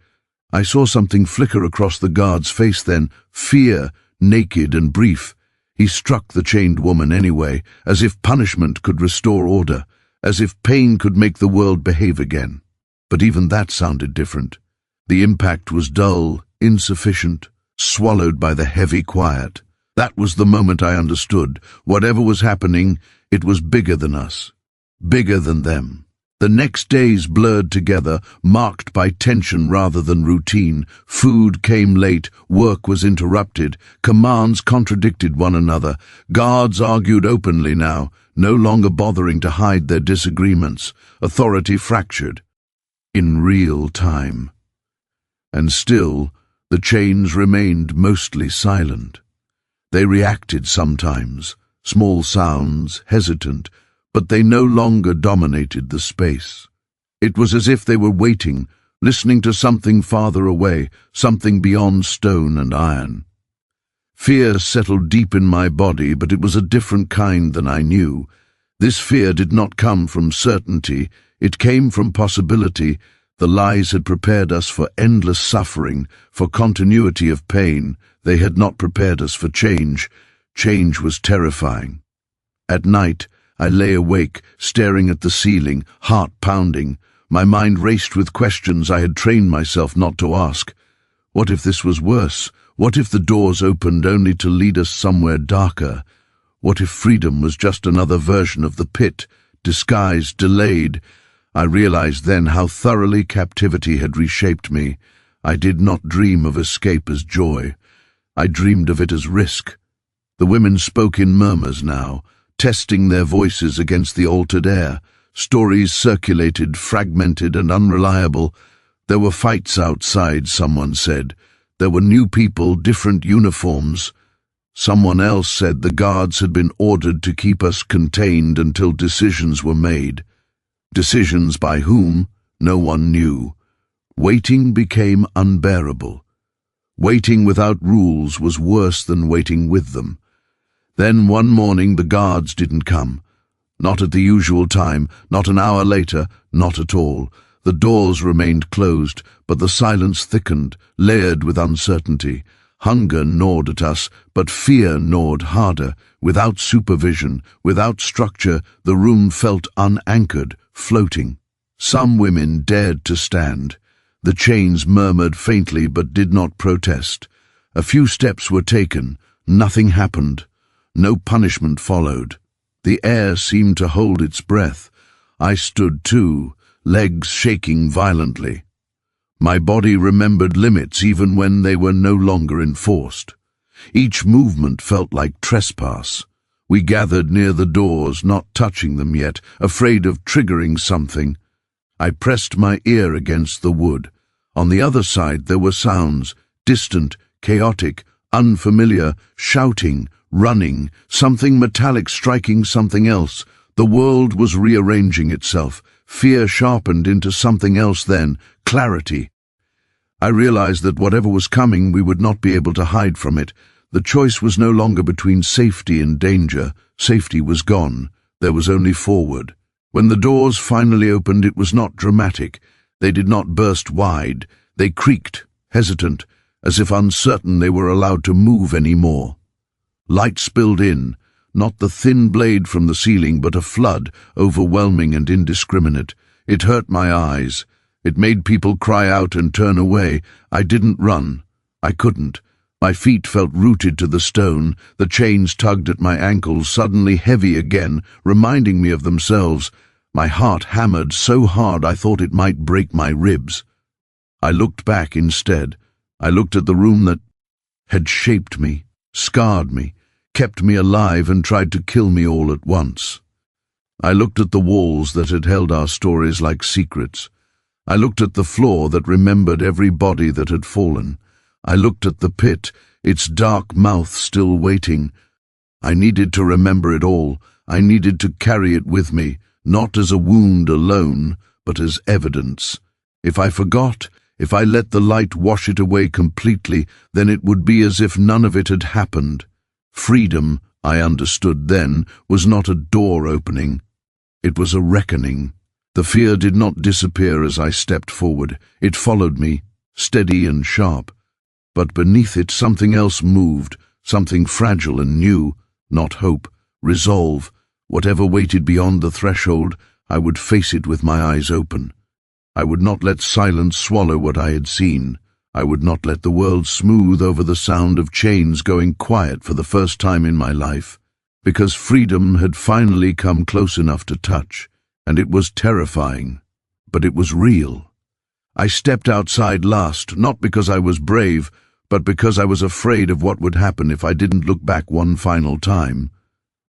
I saw something flicker across the guard's face then, fear, naked and brief. He struck the chained woman anyway, as if punishment could restore order, as if pain could make the world behave again. But even that sounded different. The impact was dull, insufficient, swallowed by the heavy quiet. That was the moment I understood. Whatever was happening, it was bigger than us, bigger than them. The next days blurred together, marked by tension rather than routine. Food came late, work was interrupted, commands contradicted one another. Guards argued openly now, no longer bothering to hide their disagreements. Authority fractured. In real time. And still, the chains remained mostly silent. They reacted sometimes, small sounds, hesitant, but they no longer dominated the space. It was as if they were waiting, listening to something farther away, something beyond stone and iron. Fear settled deep in my body, but it was a different kind than I knew. This fear did not come from certainty, it came from possibility. The lies had prepared us for endless suffering, for continuity of pain. They had not prepared us for change. Change was terrifying. At night, I lay awake, staring at the ceiling, heart pounding. My mind raced with questions I had trained myself not to ask. What if this was worse? What if the doors opened only to lead us somewhere darker? What if freedom was just another version of the pit, disguised, delayed? I realized then how thoroughly captivity had reshaped me. I did not dream of escape as joy. I dreamed of it as risk. The women spoke in murmurs now, testing their voices against the altered air. Stories circulated, fragmented and unreliable. There were fights outside, someone said. There were new people, different uniforms. Someone else said the guards had been ordered to keep us contained until decisions were made. Decisions by whom? No one knew. Waiting became unbearable. Waiting without rules was worse than waiting with them. Then one morning the guards didn't come. Not at the usual time, not an hour later, not at all. The doors remained closed, but the silence thickened, layered with uncertainty. Hunger gnawed at us, but fear gnawed harder. Without supervision, without structure, the room felt unanchored, floating. Some women dared to stand. The chains murmured faintly but did not protest. A few steps were taken. Nothing happened. No punishment followed. The air seemed to hold its breath. I stood too, legs shaking violently. My body remembered limits even when they were no longer enforced. Each movement felt like trespass. We gathered near the doors, not touching them yet, afraid of triggering something. I pressed my ear against the wood. On the other side there were sounds, distant, chaotic, unfamiliar, shouting, running, something metallic striking something else. The world was rearranging itself. Fear sharpened into something else then, clarity. I realized that whatever was coming, we would not be able to hide from it. The choice was no longer between safety and danger. Safety was gone. There was only forward. When the doors finally opened, it was not dramatic. They did not burst wide. They creaked, hesitant, as if uncertain they were allowed to move any more. Light spilled in, not the thin blade from the ceiling, but a flood, overwhelming and indiscriminate. It hurt my eyes. It made people cry out and turn away. I didn't run. I couldn't. My feet felt rooted to the stone. The chains tugged at my ankles, suddenly heavy again, reminding me of themselves. My heart hammered so hard I thought it might break my ribs. I looked back instead. I looked at the room that had shaped me, scarred me, kept me alive and tried to kill me all at once. I looked at the walls that had held our stories like secrets. I looked at the floor that remembered every body that had fallen. I looked at the pit, its dark mouth still waiting. I needed to remember it all. I needed to carry it with me, not as a wound alone, but as evidence. If I forgot, if I let the light wash it away completely, then it would be as if none of it had happened. Freedom, I understood then, was not a door opening. It was a reckoning. The fear did not disappear as I stepped forward. It followed me, steady and sharp. But beneath it something else moved, something fragile and new, not hope, resolve. Whatever waited beyond the threshold, I would face it with my eyes open. I would not let silence swallow what I had seen. I would not let the world smooth over the sound of chains going quiet for the first time in my life, because freedom had finally come close enough to touch, and it was terrifying, but it was real. I stepped outside last, not because I was brave, but because I was afraid of what would happen if I didn't look back one final time.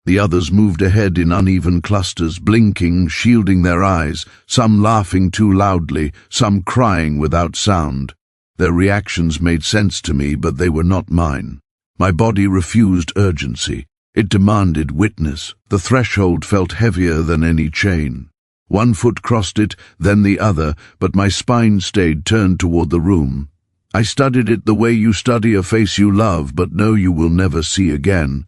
The others moved ahead in uneven clusters, blinking, shielding their eyes, some laughing too loudly, some crying without sound. Their reactions made sense to me, but they were not mine. My body refused urgency. It demanded witness. The threshold felt heavier than any chain. One foot crossed it, then the other, but my spine stayed turned toward the room. I studied it the way you study a face you love but know you will never see again.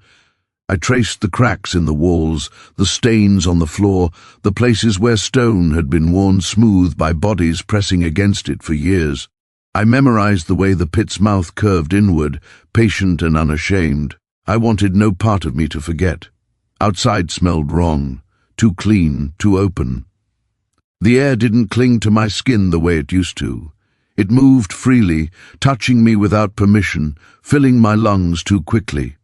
I traced the cracks in the walls, the stains on the floor, the places where stone had been worn smooth by bodies pressing against it for years. I memorized the way the pit's mouth curved inward, patient and unashamed. I wanted no part of me to forget. Outside smelled wrong, too clean, too open. The air didn't cling to my skin the way it used to. It moved freely, touching me without permission, filling my lungs too quickly.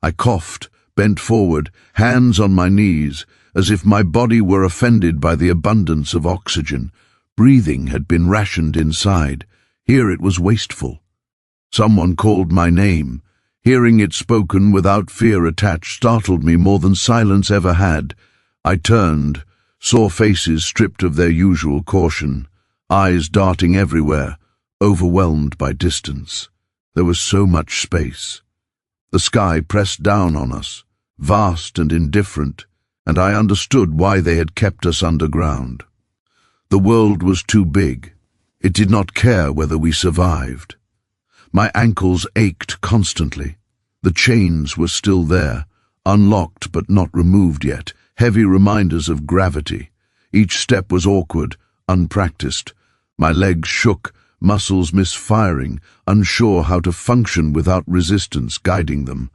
I coughed, bent forward, hands on my knees, as if my body were offended by the abundance of oxygen. Breathing had been rationed inside. Here it was wasteful. Someone called my name. Hearing it spoken without fear attached startled me more than silence ever had. I turned, saw faces stripped of their usual caution, eyes darting everywhere, overwhelmed by distance. There was so much space. The sky pressed down on us, vast and indifferent, and I understood why they had kept us underground. The world was too big. It did not care whether we survived. My ankles ached constantly. The chains were still there, unlocked but not removed yet, heavy reminders of gravity. Each step was awkward, unpracticed. My legs shook, muscles misfiring, unsure how to function without resistance guiding them.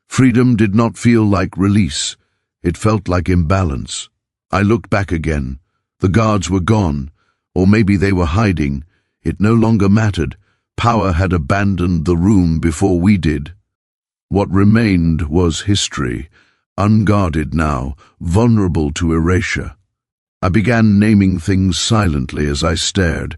Freedom did not feel like release. It felt like imbalance. I looked back again. The guards were gone, or maybe they were hiding. It no longer mattered. Power had abandoned the room before we did. What remained was history, unguarded now, vulnerable to erasure. I began naming things silently as I stared.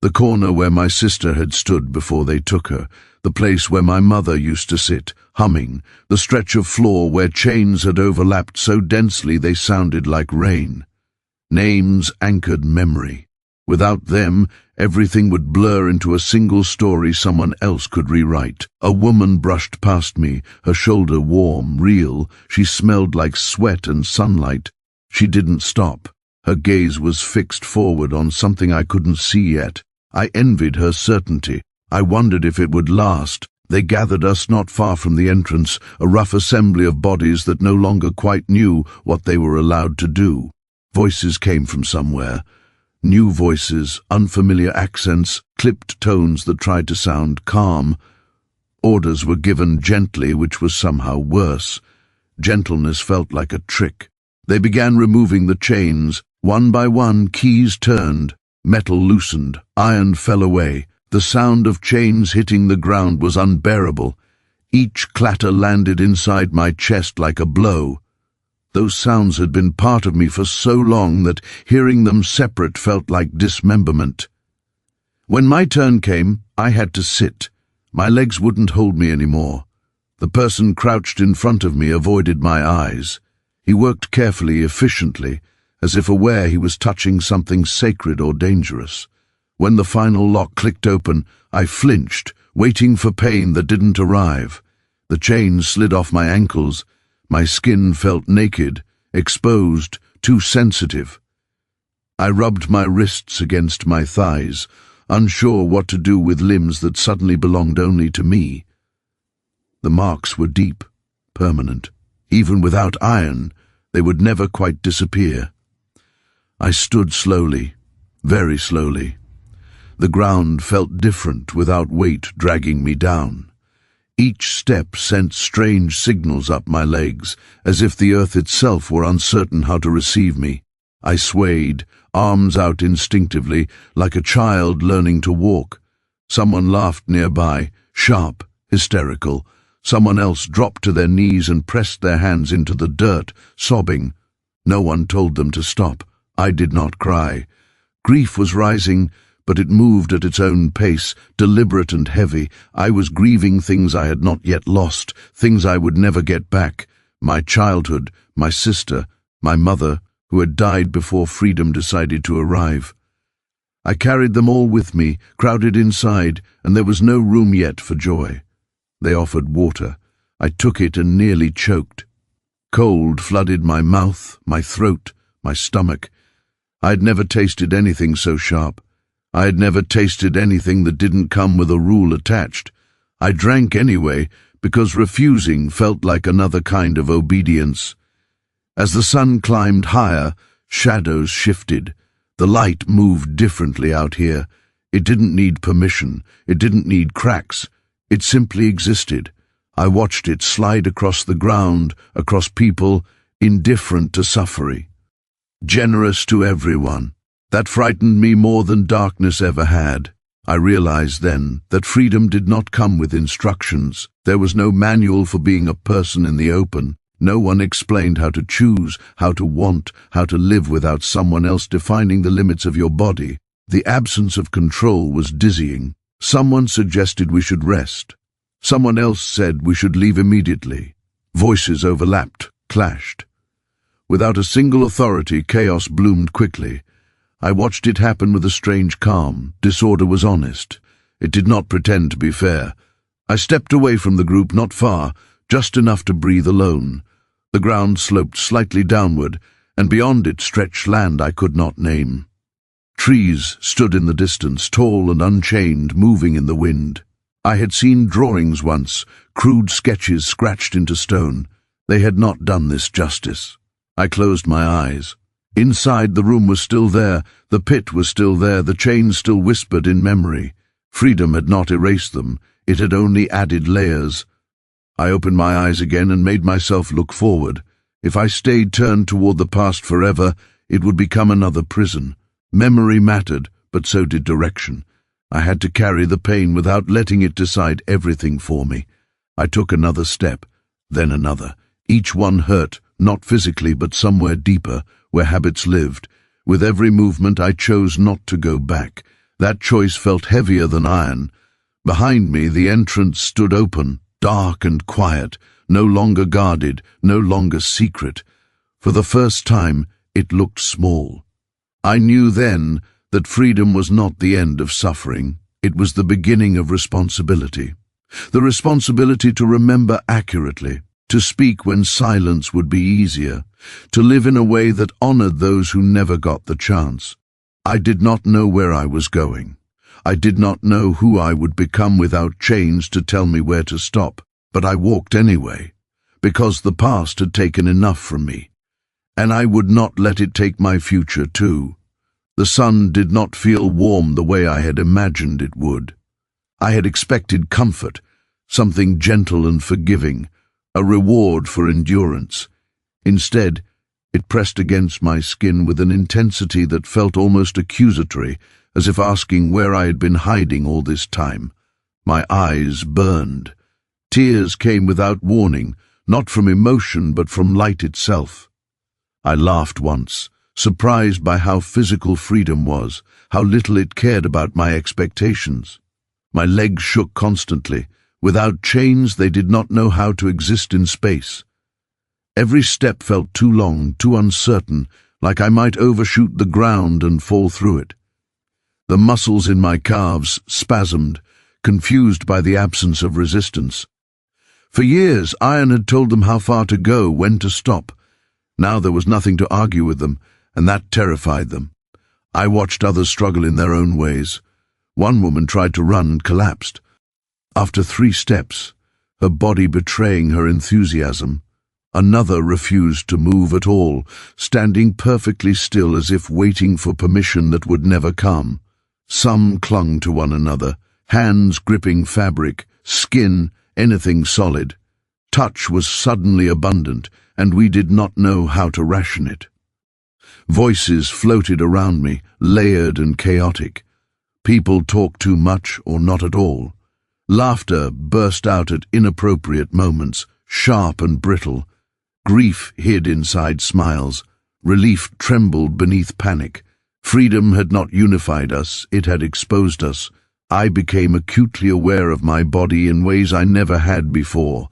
The corner where my sister had stood before they took her, the place where my mother used to sit, humming, the stretch of floor where chains had overlapped so densely they sounded like rain. Names anchored memory. Without them, everything would blur into a single story someone else could rewrite. A woman brushed past me, her shoulder warm, real. She smelled like sweat and sunlight. She didn't stop. Her gaze was fixed forward on something I couldn't see yet. I envied her certainty. I wondered if it would last. They gathered us not far from the entrance, a rough assembly of bodies that no longer quite knew what they were allowed to do. Voices came from somewhere. New voices, unfamiliar accents, clipped tones that tried to sound calm. Orders were given gently, which was somehow worse. Gentleness felt like a trick. They began removing the chains. One by one, keys turned. Metal loosened. Iron fell away. The sound of chains hitting the ground was unbearable. Each clatter landed inside my chest like a blow. Those sounds had been part of me for so long that hearing them separate felt like dismemberment. When my turn came, I had to sit. My legs wouldn't hold me anymore. The person crouched in front of me avoided my eyes. He worked carefully, efficiently, as if aware he was touching something sacred or dangerous. When the final lock clicked open, I flinched, waiting for pain that didn't arrive. The chains slid off my ankles. My skin felt naked, exposed, too sensitive. I rubbed my wrists against my thighs, unsure what to do with limbs that suddenly belonged only to me. The marks were deep, permanent. Even without iron, they would never quite disappear. I stood slowly, very slowly. The ground felt different without weight dragging me down. Each step sent strange signals up my legs, as if the earth itself were uncertain how to receive me. I swayed, arms out instinctively, like a child learning to walk. Someone laughed nearby, sharp, hysterical. Someone else dropped to their knees and pressed their hands into the dirt, sobbing. No one told them to stop. I did not cry. Grief was rising, but it moved at its own pace, deliberate and heavy. I was grieving things I had not yet lost, things I would never get back. My childhood, my sister, my mother, who had died before freedom decided to arrive. I carried them all with me, crowded inside, and there was no room yet for joy. They offered water. I took it and nearly choked. Cold flooded my mouth, my throat, my stomach. I had never tasted anything so sharp. I had never tasted anything that didn't come with a rule attached. I drank anyway, because refusing felt like another kind of obedience. As the sun climbed higher, shadows shifted. The light moved differently out here. It didn't need permission. It didn't need cracks. It simply existed. I watched it slide across the ground, across people, indifferent to suffering, generous to everyone. That frightened me more than darkness ever had. I realized then that freedom did not come with instructions. There was no manual for being a person in the open. No one explained how to choose, how to want, how to live without someone else defining the limits of your body. The absence of control was dizzying. Someone suggested we should rest. Someone else said we should leave immediately. Voices overlapped, clashed. Without a single authority, chaos bloomed quickly. I watched it happen with a strange calm. Disorder was honest. It did not pretend to be fair. I stepped away from the group, not far, just enough to breathe alone. The ground sloped slightly downward, and beyond it stretched land I could not name. Trees stood in the distance, tall and unchained, moving in the wind. I had seen drawings once, crude sketches scratched into stone. They had not done this justice. I closed my eyes. Inside, the room was still there, the pit was still there, the chains still whispered in memory. Freedom had not erased them, it had only added layers. I opened my eyes again and made myself look forward. If I stayed turned toward the past forever, it would become another prison. Memory mattered, but so did direction. I had to carry the pain without letting it decide everything for me. I took another step, then another. Each one hurt, not physically but somewhere deeper, where habits lived. With every movement I chose not to go back. That choice felt heavier than iron. Behind me the entrance stood open, dark and quiet, no longer guarded, no longer secret. For the first time, it looked small. I knew then that freedom was not the end of suffering. It was the beginning of responsibility. The responsibility to remember accurately, to speak when silence would be easier, to live in a way that honored those who never got the chance. I did not know where I was going. I did not know who I would become without chains to tell me where to stop, but I walked anyway, because the past had taken enough from me, and I would not let it take my future too. The sun did not feel warm the way I had imagined it would. I had expected comfort, something gentle and forgiving, a reward for endurance. Instead, it pressed against my skin with an intensity that felt almost accusatory, as if asking where I had been hiding all this time. My eyes burned. Tears came without warning, not from emotion but from light itself. I laughed once, surprised by how physical freedom was, how little it cared about my expectations. My legs shook constantly. Without chains, they did not know how to exist in space. Every step felt too long, too uncertain, like I might overshoot the ground and fall through it. The muscles in my calves spasmed, confused by the absence of resistance. For years, iron had told them how far to go, when to stop. Now there was nothing to argue with them, and that terrified them. I watched others struggle in their own ways. One woman tried to run and collapsed. After 3 steps, her body betraying her enthusiasm, another refused to move at all, standing perfectly still as if waiting for permission that would never come. Some clung to one another, hands gripping fabric, skin, anything solid. Touch was suddenly abundant, and we did not know how to ration it. Voices floated around me, layered and chaotic. People talked too much or not at all. Laughter burst out at inappropriate moments, sharp and brittle. Grief hid inside smiles. Relief trembled beneath panic. Freedom had not unified us, it had exposed us. I became acutely aware of my body in ways I never had before.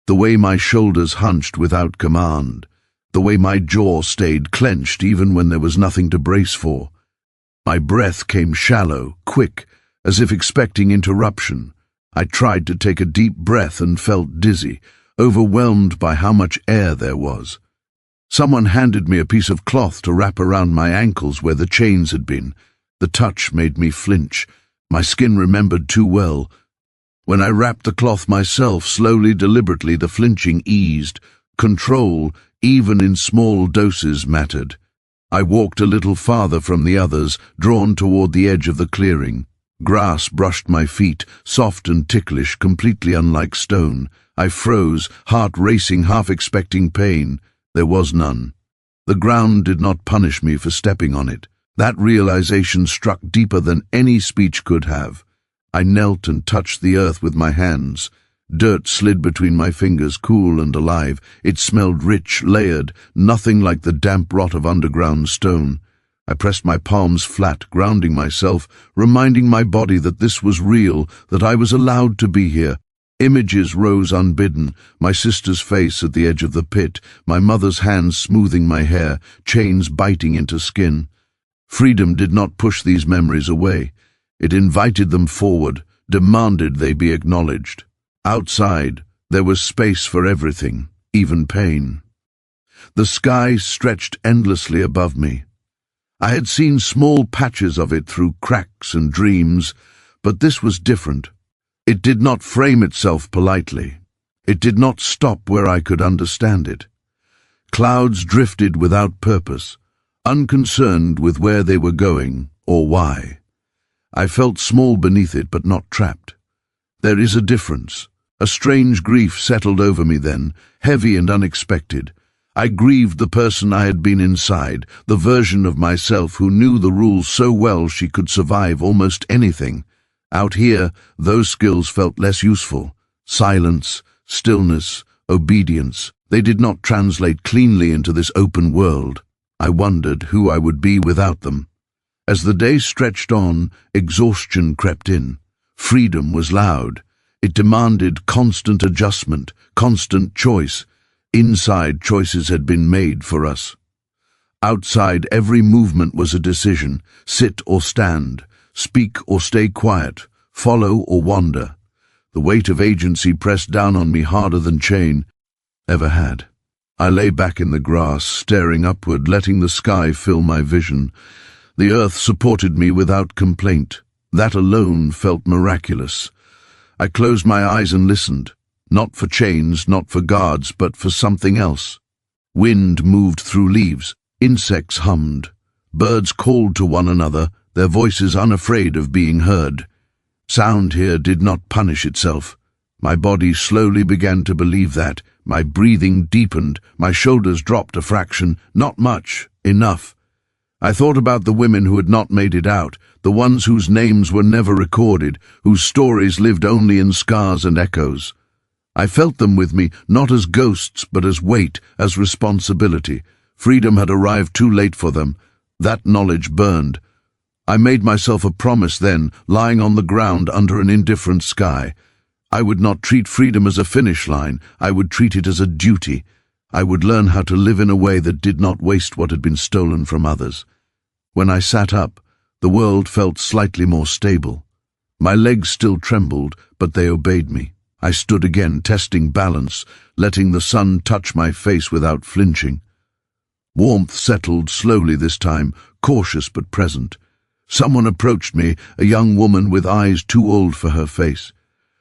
The way my shoulders hunched without command. The way my jaw stayed clenched even when there was nothing to brace for. My breath came shallow, quick, as if expecting interruption. I tried to take a deep breath and felt dizzy, overwhelmed by how much air there was. Someone handed me a piece of cloth to wrap around my ankles where the chains had been. The touch made me flinch. My skin remembered too well. When I wrapped the cloth myself, slowly, deliberately, the flinching eased. Control, even in small doses, mattered. I walked a little farther from the others, drawn toward the edge of the clearing. Grass brushed my feet, soft and ticklish, completely unlike stone. I froze, heart racing, half expecting pain. There was none. The ground did not punish me for stepping on it. That realization struck deeper than any speech could have. I knelt and touched the earth with my hands. Dirt slid between my fingers, cool and alive. It smelled rich, layered, nothing like the damp rot of underground stone. I pressed my palms flat, grounding myself, reminding my body that this was real, that I was allowed to be here. Images rose unbidden, my sister's face at the edge of the pit, my mother's hands smoothing my hair, chains biting into skin. Freedom did not push these memories away. It invited them forward, demanded they be acknowledged. Outside, there was space for everything, even pain. The sky stretched endlessly above me. I had seen small patches of it through cracks and dreams, but this was different. It did not frame itself politely. It did not stop where I could understand it. Clouds drifted without purpose, unconcerned with where they were going or why. I felt small beneath it, but not trapped. There is a difference. A strange grief settled over me then, heavy and unexpected. I grieved the person I had been inside, the version of myself who knew the rules so well she could survive almost anything. Out here, those skills felt less useful. Silence, stillness, obedience, they did not translate cleanly into this open world. I wondered who I would be without them. As the day stretched on, exhaustion crept in. Freedom was loud. It demanded constant adjustment, constant choice. Inside, choices had been made for us. Outside, every movement was a decision: sit or stand, speak or stay quiet, follow or wander. The weight of agency pressed down on me harder than chain ever had. I lay back in the grass, staring upward, letting the sky fill my vision. The earth supported me without complaint. That alone felt miraculous. I closed my eyes and listened, not for chains, not for guards, but for something else. Wind moved through leaves, insects hummed, birds called to one another, their voices unafraid of being heard. Sound here did not punish itself. My body slowly began to believe that. My breathing deepened, my shoulders dropped a fraction, not much, enough. I thought about the women who had not made it out, the ones whose names were never recorded, whose stories lived only in scars and echoes. I felt them with me, not as ghosts, but as weight, as responsibility. Freedom had arrived too late for them. That knowledge burned. I made myself a promise then, lying on the ground under an indifferent sky. I would not treat freedom as a finish line. I would treat it as a duty. I would learn how to live in a way that did not waste what had been stolen from others. When I sat up, the world felt slightly more stable. My legs still trembled, but they obeyed me. I stood again, testing balance, letting the sun touch my face without flinching. Warmth settled slowly this time, cautious but present. Someone approached me, a young woman with eyes too old for her face.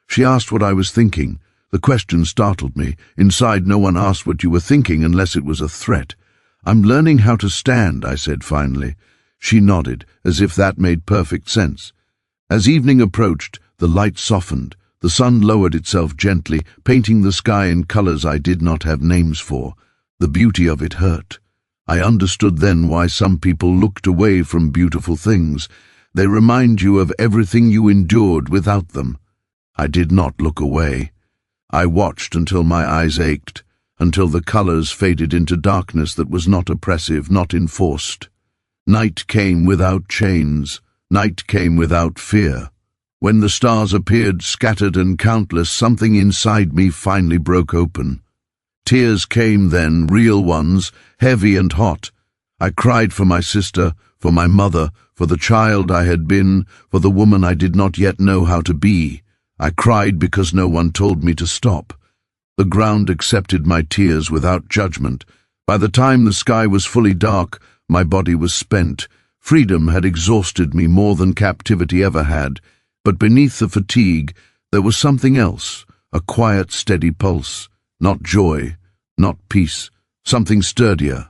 She asked what I was thinking. The question startled me. Inside, no one asked what you were thinking unless it was a threat. "I'm learning how to stand," I said finally. She nodded, as if that made perfect sense. As evening approached, the light softened. The sun lowered itself gently, painting the sky in colors I did not have names for. The beauty of it hurt. I understood then why some people looked away from beautiful things. They remind you of everything you endured without them. I did not look away. I watched until my eyes ached, until the colors faded into darkness that was not oppressive, not enforced. Night came without chains. Night came without fear. When the stars appeared, scattered and countless, something inside me finally broke open. Tears came then, real ones, heavy and hot. I cried for my sister, for my mother, for the child I had been, for the woman I did not yet know how to be. I cried because no one told me to stop. The ground accepted my tears without judgment. By the time the sky was fully dark, my body was spent. Freedom had exhausted me more than captivity ever had. But beneath the fatigue, there was something else, a quiet, steady pulse. Not joy, not peace, something sturdier,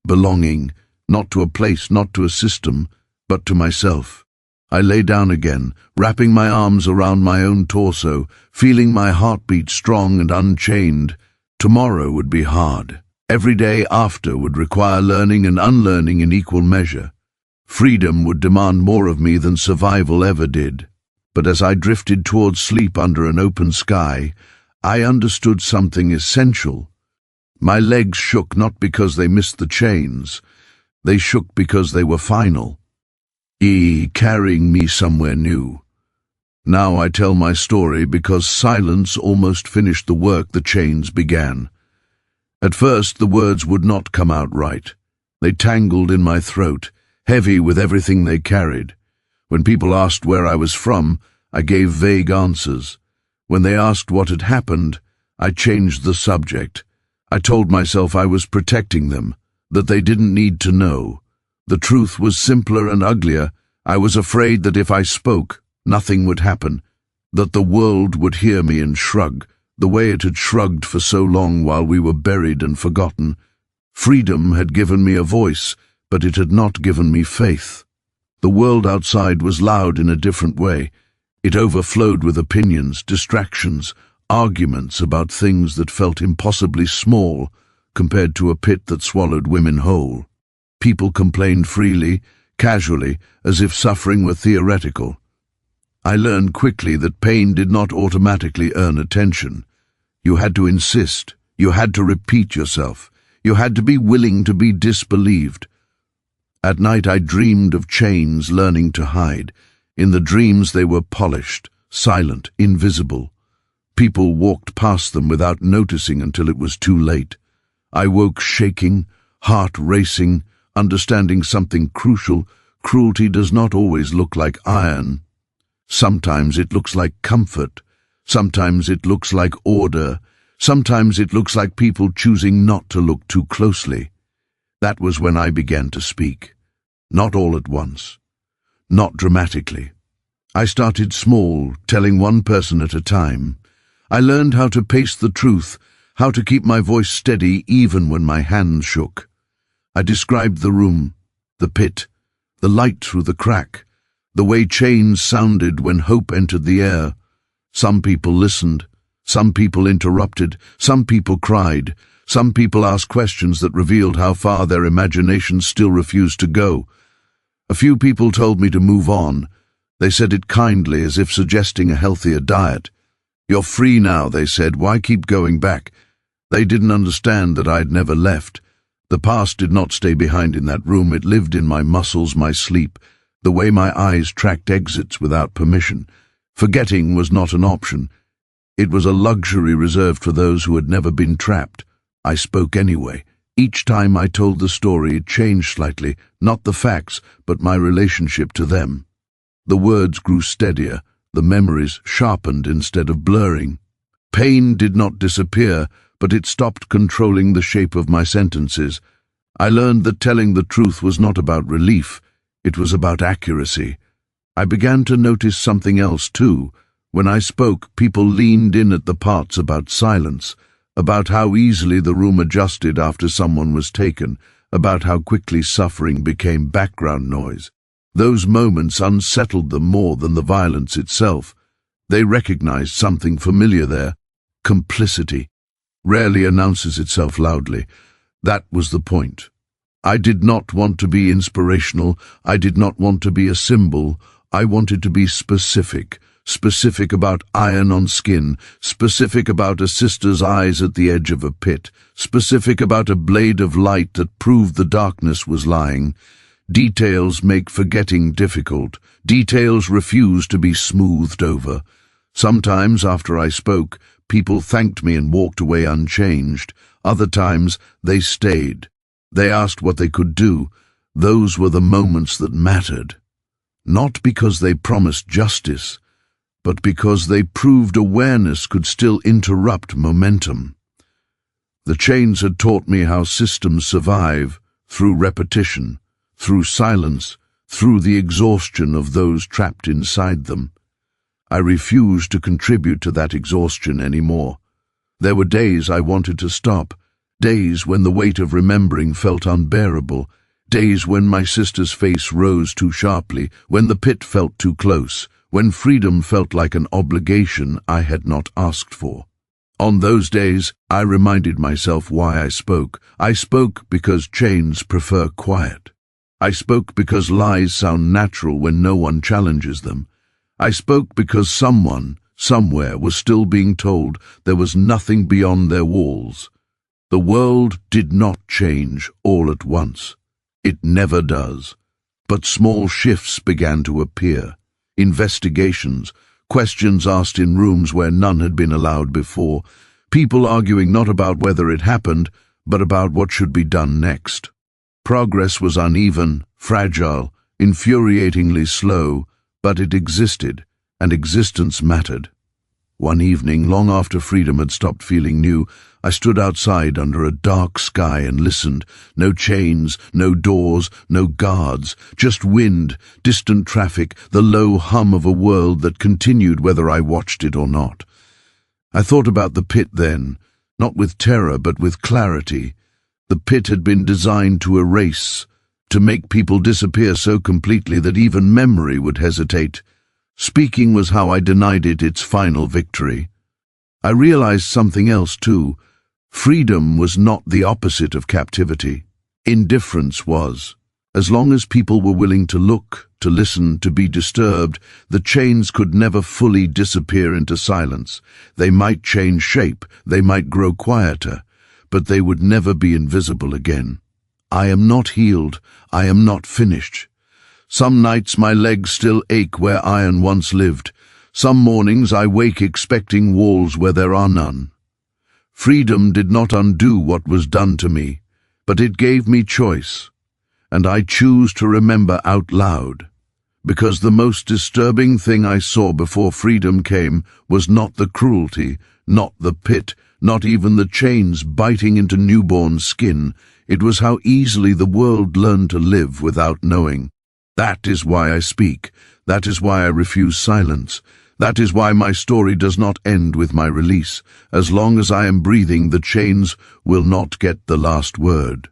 belonging, not to a place, not to a system, but to myself. I lay down again, wrapping my arms around my own torso, feeling my heartbeat strong and unchained. Tomorrow would be hard. Every day after would require learning and unlearning in equal measure. Freedom would demand more of me than survival ever did. But as I drifted towards sleep under an open sky, I understood something essential. My legs shook not because they missed the chains. They shook because they were final. Carrying me somewhere new. Now I tell my story because silence almost finished the work the chains began. At first the words would not come out right. They tangled in my throat, heavy with everything they carried. When people asked where I was from, I gave vague answers. When they asked what had happened, I changed the subject. I told myself I was protecting them, that they didn't need to know. The truth was simpler and uglier. I was afraid that if I spoke, nothing would happen, that the world would hear me and shrug, the way it had shrugged for so long while we were buried and forgotten. Freedom had given me a voice, but it had not given me faith. The world outside was loud in a different way. It overflowed with opinions, distractions, arguments about things that felt impossibly small compared to a pit that swallowed women whole. People complained freely, casually, as if suffering were theoretical. I learned quickly that pain did not automatically earn attention. You had to insist. You had to repeat yourself. You had to be willing to be disbelieved. At night I dreamed of chains learning to hide. In the dreams they were polished, silent, invisible. People walked past them without noticing until it was too late. I woke shaking, heart racing, understanding something crucial. Cruelty does not always look like iron. Sometimes it looks like comfort. Sometimes it looks like order. Sometimes it looks like people choosing not to look too closely. That was when I began to speak. Not all at once. Not dramatically. I started small, telling one person at a time. I learned how to pace the truth, how to keep my voice steady even when my hands shook. I described the room, the pit, the light through the crack, the way chains sounded when hope entered the air. Some people listened, some people interrupted, some people cried, some people asked questions that revealed how far their imaginations still refused to go. A few people told me to move on. They said it kindly, as if suggesting a healthier diet. "You're free now," they said. "Why keep going back?" They didn't understand that I'd never left. The past did not stay behind in that room. It lived in my muscles, my sleep, the way my eyes tracked exits without permission. Forgetting was not an option. It was a luxury reserved for those who had never been trapped. I spoke anyway. Each time I told the story, it changed slightly, not the facts, but my relationship to them. The words grew steadier, the memories sharpened instead of blurring. Pain did not disappear, but it stopped controlling the shape of my sentences. I learned that telling the truth was not about relief, it was about accuracy. I began to notice something else too. When I spoke, people leaned in at the parts about silence, about how easily the room adjusted after someone was taken, about how quickly suffering became background noise. Those moments unsettled them more than the violence itself. They recognized something familiar there: complicity. Rarely announces itself loudly. That was the point. I did not want to be inspirational. I did not want to be a symbol. I wanted to be specific. Specific about iron on skin, specific about a sister's eyes at the edge of a pit, specific about a blade of light that proved the darkness was lying. Details make forgetting difficult. Details refuse to be smoothed over. Sometimes, after I spoke, people thanked me and walked away unchanged. Other times, they stayed. They asked what they could do. Those were the moments that mattered. Not because they promised justice, but because they proved awareness could still interrupt momentum. The chains had taught me how systems survive, through repetition, through silence, through the exhaustion of those trapped inside them. I refused to contribute to that exhaustion anymore. There were days I wanted to stop, days when the weight of remembering felt unbearable, days when my sister's face rose too sharply, when the pit felt too close, when freedom felt like an obligation I had not asked for. On those days, I reminded myself why I spoke. I spoke because chains prefer quiet. I spoke because lies sound natural when no one challenges them. I spoke because someone, somewhere, was still being told there was nothing beyond their walls. The world did not change all at once. It never does. But small shifts began to appear. Investigations, questions asked in rooms where none had been allowed before, people arguing not about whether it happened, but about what should be done next. Progress was uneven, fragile, infuriatingly slow, but it existed, and existence mattered. One evening, long after freedom had stopped feeling new, I stood outside under a dark sky and listened. No chains, no doors, no guards, just wind, distant traffic, the low hum of a world that continued whether I watched it or not. I thought about the pit then, not with terror but with clarity. The pit had been designed to erase, to make people disappear so completely that even memory would hesitate. Speaking was how I denied it its final victory. I realized something else too. Freedom was not the opposite of captivity. Indifference was. As long as people were willing to look, to listen, to be disturbed, the chains could never fully disappear into silence. They might change shape, they might grow quieter, but they would never be invisible again. I am not healed. I am not finished. Some nights my legs still ache where iron once lived. Some mornings I wake expecting walls where there are none. Freedom did not undo what was done to me, but it gave me choice, and I choose to remember out loud, because the most disturbing thing I saw before freedom came was not the cruelty, not the pit, not even the chains biting into newborn skin. It was how easily the world learned to live without knowing. That is why I speak. That is why I refuse silence. That is why my story does not end with my release. As long as I am breathing, the chains will not get the last word.